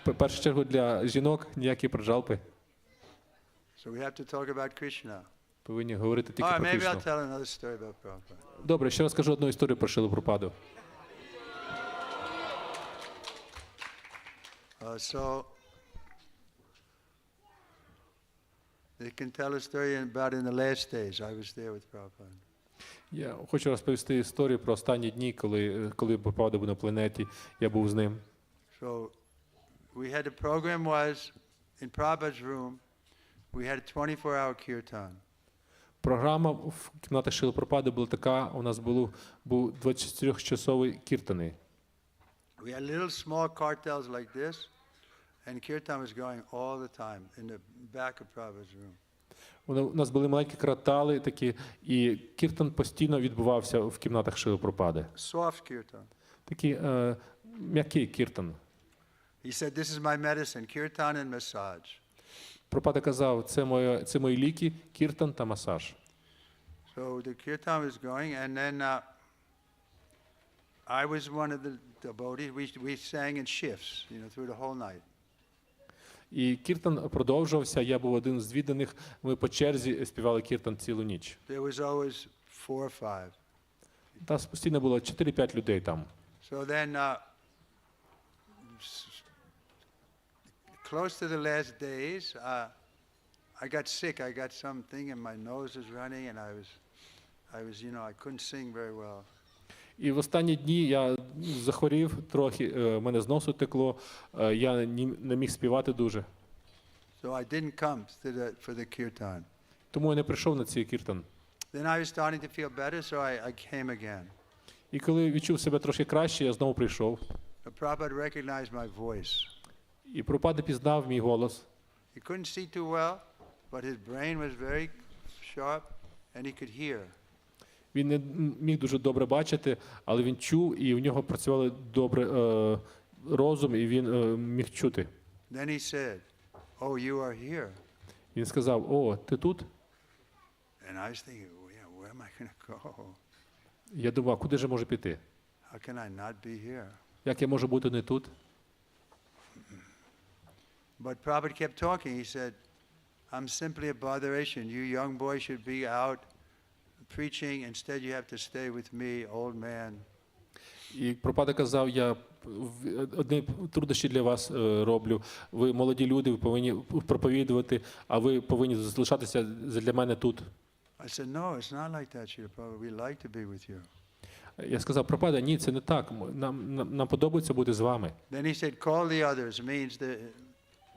В першу чергу для жінок ніякі прожалпи. So we have to talk about Krishna. Повинні говорити тільки All right, про maybe I'll Крішну. tell another story about Prabhupada. Добре, ще розкажу одну історію про Шрилу Прабхупаду. So they can tell a story about in the last days. I was there with Prabhupada. Я хочу розповісти історію про останні дні, коли Прабхупада був на планеті, я був з ним. So we had the program was in Prabhupada's room. We had a 24-hour kirtan. Програма в кімнаті Шрили Прабхупади була така, у нас був 24-часовий кіртани. We had little small cartels like this, and kirtan was going all the time in the back of Prabhupada's room. У нас були маленькі кратали такі, і кіртан постійно відбувався в кімнатах Шрили Прабхупади. Soft kirtan. Такий м'який кіртан. He said, this is my medicine, kirtan and massage. Прабхупада казав, це мої ліки, кіртан та масаж. So the kirtan was going, and then I was one of the devotees. We sang in shifts, through the whole night. І кіртан продовжувався, я був один з відданих, ми по черзі співали кіртан цілу ніч. There was always 4 or 5. Та постійно було 4-5 людей там. So then, close to the last days, I got sick. I got something, and my nose was running, and I couldn't sing very well. І в останні дні я захворів трохи, мене з носу текло, я не міг співати дуже. So I didn't come for the kirtan. Тому я не прийшов на цей кіртан. Then I was starting to feel better, so I came again. І коли відчув себе трошки краще, я знову прийшов. But Prabhupada recognized my voice. І Прабхупада пізнав мій голос. He couldn't see too well, but his brain was very sharp, and he could hear. Він не міг дуже добре бачити, але він чув, і в нього працювали добре розум, і він міг чути. Then he said, "Oh, you are here." Він сказав, о, ти тут? And I was thinking, well, yeah, where am I going to go? Я думав, куди ж я можу піти? How can I not be here? Як я можу бути не тут? But Prabhupada kept talking. He said, I'm simply a botheration. You young boys should be out preaching. Instead, you have to stay with me, old man. І Прабхупада казав, я одні труднощі для вас роблю. Ви молоді люди, ви повинні проповідувати, а ви повинні залишатися для мене тут. I said, no, it's not like that, Srila Prabhupada. We like to be with you. Я сказав, Прабхупада, ні, це не так. Нам подобається бути з вами. Then he said, call the others. Means the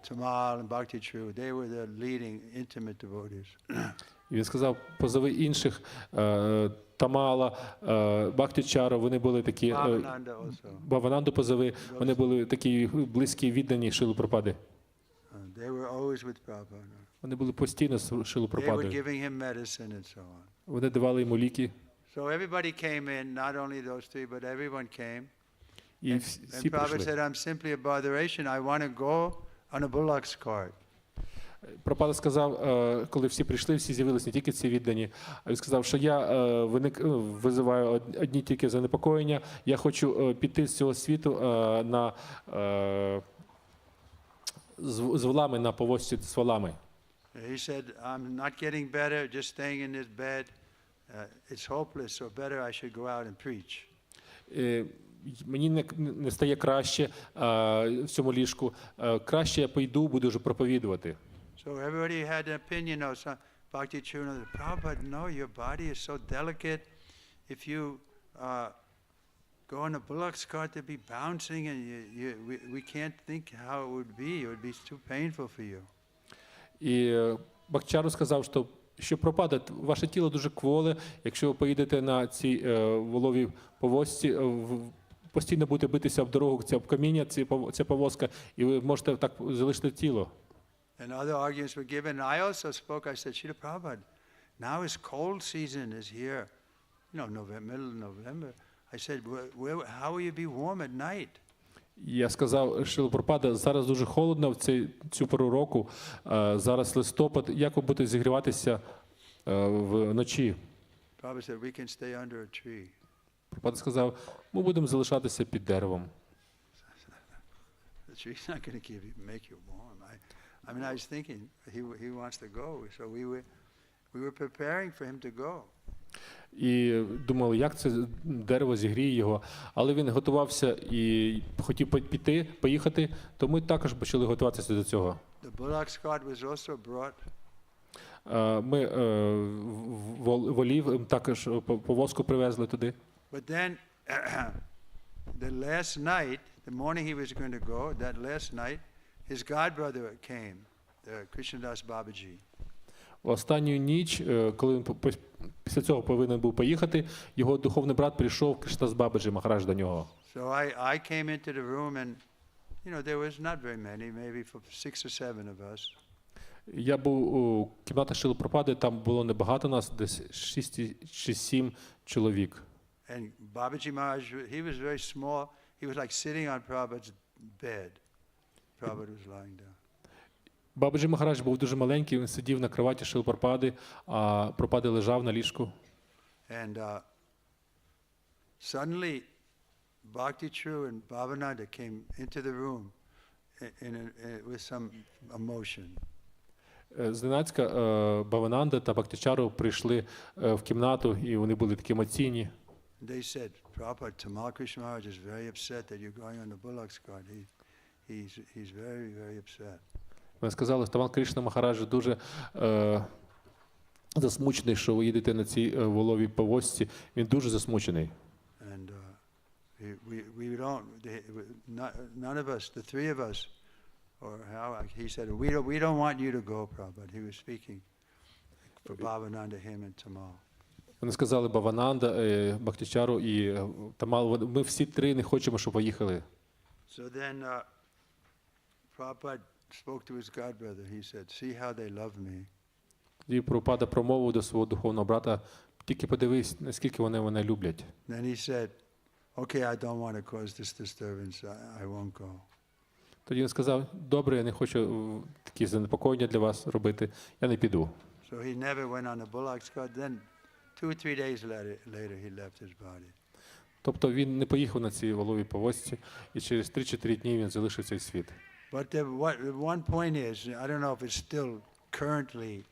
Tamal and Bhakti True. They were the leading intimate devotees. І він сказав, позови інших, Тамала, Бхактичару, вони були такі, Бхавананду позови, вони були такі близькі, віддані Шрилі Прабхупади. They were always with Prabhupada. Вони були постійно з Шрилі They were Прабхупадою. giving him medicine and so on. Вони давали йому ліки. So everybody came in, not only those three, but everyone came. І And всі Prabhupada прийшли. said, I'm simply a botheration. I want to go on a bullock's cart. Прабхупада сказав, коли всі прийшли, всі з'явилися, не тільки ці віддані, а він сказав, що я визиваю одні тільки занепокоєння, я хочу піти з цього світу з волами, на повозці з волами. He said, I'm not getting better, just staying in this bed. It's hopeless, so better I should go out and preach. Мені не стає краще в цьому ліжку. Краще я пойду, буду вже проповідувати. So everybody had an opinion. Some Bhakti Chuna, Prabhupada, no, your body is so delicate. If you go on a bullock's cart, to be bouncing, and we can't think how it would be. It would be too painful for you. І Бхактичару сказав, що Прабхупада, ваше тіло дуже кволе, якщо ви поїдете на цій воловій повозці, постійно будете битися об дорогу, об каміння, ця повозка, і ви можете так залишити тіло. And other arguments were given. I also spoke. I said, Srila Prabhupada, now is cold season is here. Middle of November. I said, how will you be warm at night? Я сказав, Шрила Прабхупада, зараз дуже холодно в цю пору року, зараз листопад, як ви будете зігріватися вночі? Prabhupada said, we can stay under a tree. Прабхупада сказав, ми будемо залишатися під деревом. The tree's not going to make you warm. I mean, I was thinking he wants to go, so we were preparing for him to go. І думали, як це дерево зігріє його. Але він готувався і хотів поїхати, то ми також почали готуватися до цього. The bullock's cart was also brought. Ми волів також повозку привезли туди. But then, the last night, the morning he was going to go, that last night, his godbrother came, the Krishnadas Babaji. В останню ніч, коли він після цього повинен був поїхати, його духовний брат прийшов, Кришнадас Бабаджі Махарадж, до нього. So I came into the room and, there was not very many, maybe 6 or 7 of us. Я був у кімнаті Шрили Прабхупади, там було небагато нас, десь 6 чи 7 чоловік. And Babaji Maharaj, he was very small. He was like sitting on Prabhupada's bed. Prabhupada was lying down. Бабаджі Махарадж був дуже маленький, він сидів на кроваті Шрили Прабхупади, а Прабхупада лежав на ліжку. And suddenly, Bhakti True and Bhavananda came into the room with some emotion. Зненацька Бхавананда та Бхактичару прийшли в кімнату, і вони були такі емоційні. They said, Prabhupada, Tamal Krishna Maharaj is very upset that you're going on the bullock's cart. He's very, very upset. Вони сказали, що Тамал Кришна Махарадж дуже засмучений, що ви їдете на цій воловій повозці. Він дуже засмучений. And we don't, none of us, the three of us, or how he said, we don't want you to go, Prabhupada. He was speaking for Bhavananda, him and Tamal. Вони сказали Бхавананда, Бхактичару і Тамал, ми всі три не хочемо, щоб поїхали. So then Prabhupada spoke to his godbrother. He said, see how they love me. І Прабхупада промовив до свого духовного брата, тільки подивись, наскільки вони мене люблять. Then he said, okay, I don't want to cause this disturbance. I won't go. Тоді він сказав, добре, я не хочу такі занепокоєння для вас робити, я не піду. So he never went on the bullock's cart. Then 2 or 3 days later he left his body. Тобто він не поїхав на цій воловій повозці, і через 3-4 дні він залишив цей світ. But the one point is, I don't know if it's still currently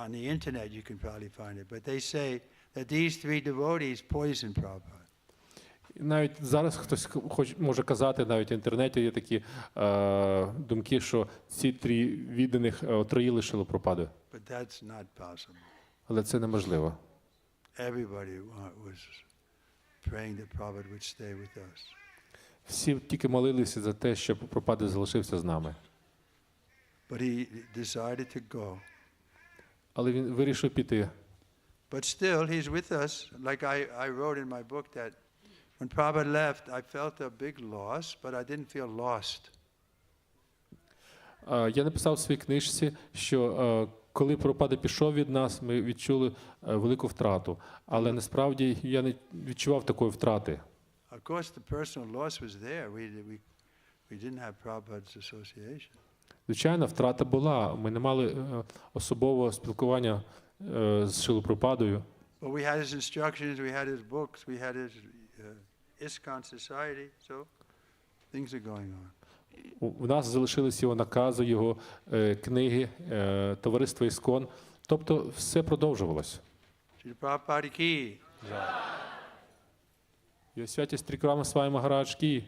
on the internet, you can probably find it, but they say that these 3 devotees poisoned Prabhupada. Навіть зараз хтось може казати, навіть в інтернеті є такі думки, що ці 3 відданих отруїли Шрилу Прабхупаду. But that's not possible. Але це неможливо. Everybody was praying that Prabhupada would stay with us. Всі тільки молилися за те, щоб Прабхупада залишився з нами. But he decided to go. Але він вирішив піти. But still, he's with us. Like I wrote in my book that when Prabhupada left, I felt a big loss, but I didn't feel lost. Я написав в своїй книжці, що коли Прабхупада пішов від нас, ми відчули велику втрату. Але насправді я не відчував такої втрати. Of course, the personal loss was there. We didn't have Prabhupada's association. Звичайно, втрата була. Ми не мали особового спілкування з Шрилою Прабхупадою. But we had his instructions, we had his books, we had his ISKCON society, so things are going on. У нас залишились його накази, його книги, товариство ІСКОН. Тобто все продовжувалось. Prabhupada ki. Й.С.Трівікрама Свамі Махарадж ки.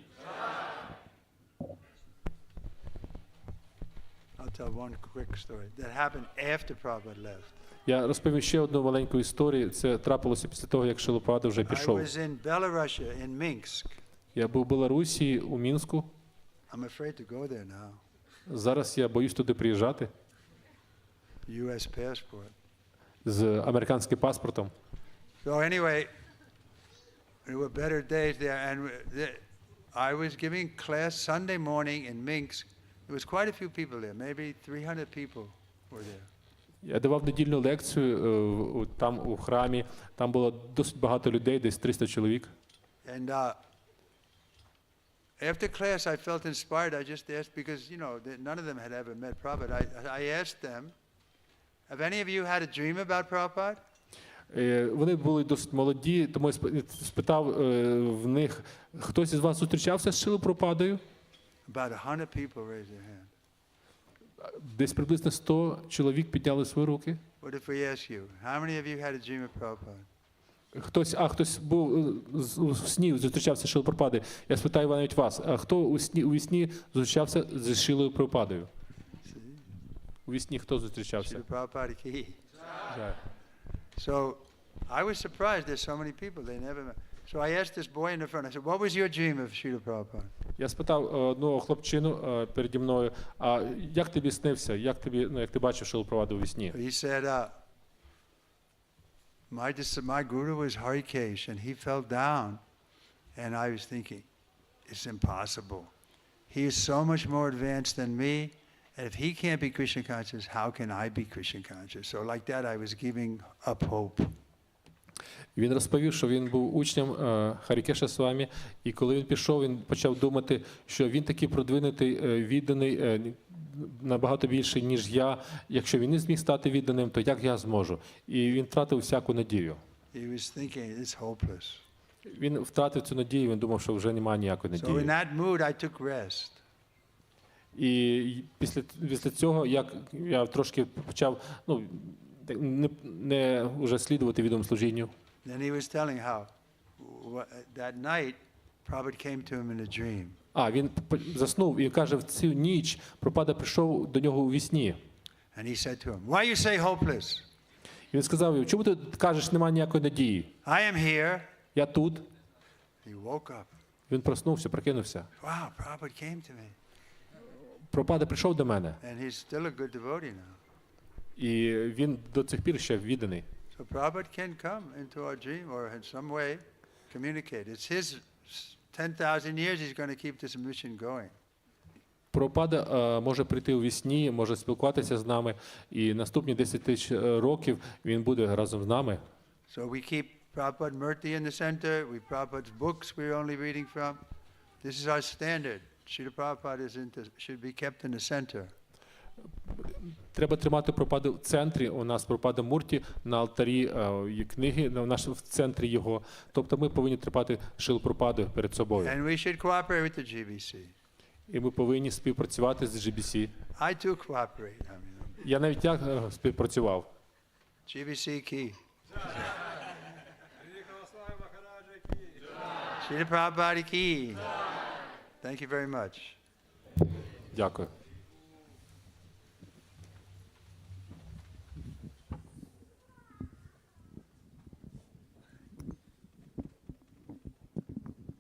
I'll tell one quick story that happened after Prabhupada left. Я розповім ще одну маленьку історію. Це трапилося після того, як Шрила Прабхупада вже I пішов. was in Belarus, in Minsk. Я був в Білорусі, у Мінську. I'm afraid to go there now. Зараз я боюсь туди приїжджати U.S. passport. з американським паспортом. So anyway, there were better days there, and I was giving class Sunday morning in Minsk. There was quite a few people there, maybe 300 people were there. Я давав недільну лекцію там у храмі. Там було досить багато людей, десь 300 чоловік. And after class, I felt inspired. I just asked because none of them had ever met Prabhupada. I asked them, "Have any of you had a dream about Prabhupada?" Вони були досить молоді, тому я спитав в них, хтось із вас зустрічався з Шрилою Прабхупадою? About 100 people raised their hand. Десь приблизно 100 чоловік підняли свої руки. What if we ask you, how many of you had a dream of Prabhupada? Хтось був у сні зустрічався з Шрилою Прабхупадою. Я спитаю навіть вас, а хто у сні зустрічався з Шрилою Прабхупадою? У вісні хто зустрічався? Prabhupada ki. So I was surprised there's so many people they never met. So I asked this boy in the front, I said, what was your dream of Srila Prabhupada? Я спитав одного хлопчину переді мною, а як тобі снився, як ти бачив Шрилу Прабхупаду у вісні? He said, my guru was Harikesh and he fell down. And I was thinking, it's impossible. He is so much more advanced than me if he can't be Krishna conscious, how can I be Krishna conscious? So like that, I was giving up hope. Він розповів, що він був учнем Харікеша Свамі, і коли він пішов, він почав думати, що він такий продвинутий, відданий, набагато більше, ніж я. Якщо він не зміг стати відданим, то як я зможу? І він втратив всяку надію. He was thinking, it's hopeless. Він втратив цю надію, він думав, що вже немає ніякої So in надії. that mood, I took rest. І після цього я трошки почав не вже слідувати відомому служінню. Then he was telling how that night, Prabhupada came to him in a dream. Він заснув і каже, в цю ніч Прабхупада прийшов до нього у вісні. And he said to him, why you say hopeless? І він сказав йому, чому ти кажеш, немає ніякої надії? I am here. Я тут. He woke up. Він проснувся, прокинувся. Wow, Prabhupada came to me. Прабхупада прийшов до мене. And he's still a good devotee now. І він до цих пір ще відданий. So Prabhupada can come into our dream or in some way communicate. It's his 10,000 years he's going to keep this mission going. Прабхупада може прийти у вісні, може спілкуватися з нами, і наступні 10 тисяч років він буде разом з нами. So we keep Prabhupada Murti in the center. Prabhupada's books we're only reading from. This is our standard. Srila Prabhupada should be kept in the center. Треба тримати Прабхупаду в центрі. У нас Прабхупада Мурті на алтарі є книги, в центрі його. Тобто ми повинні тримати Шрилу Прабхупаду перед собою. And we should cooperate with the GBC. І ми повинні співпрацювати з GBC. I too cooperate. Я навіть співпрацював. GBC key. Srila Prabhupada key. Thank you very much. Дякую.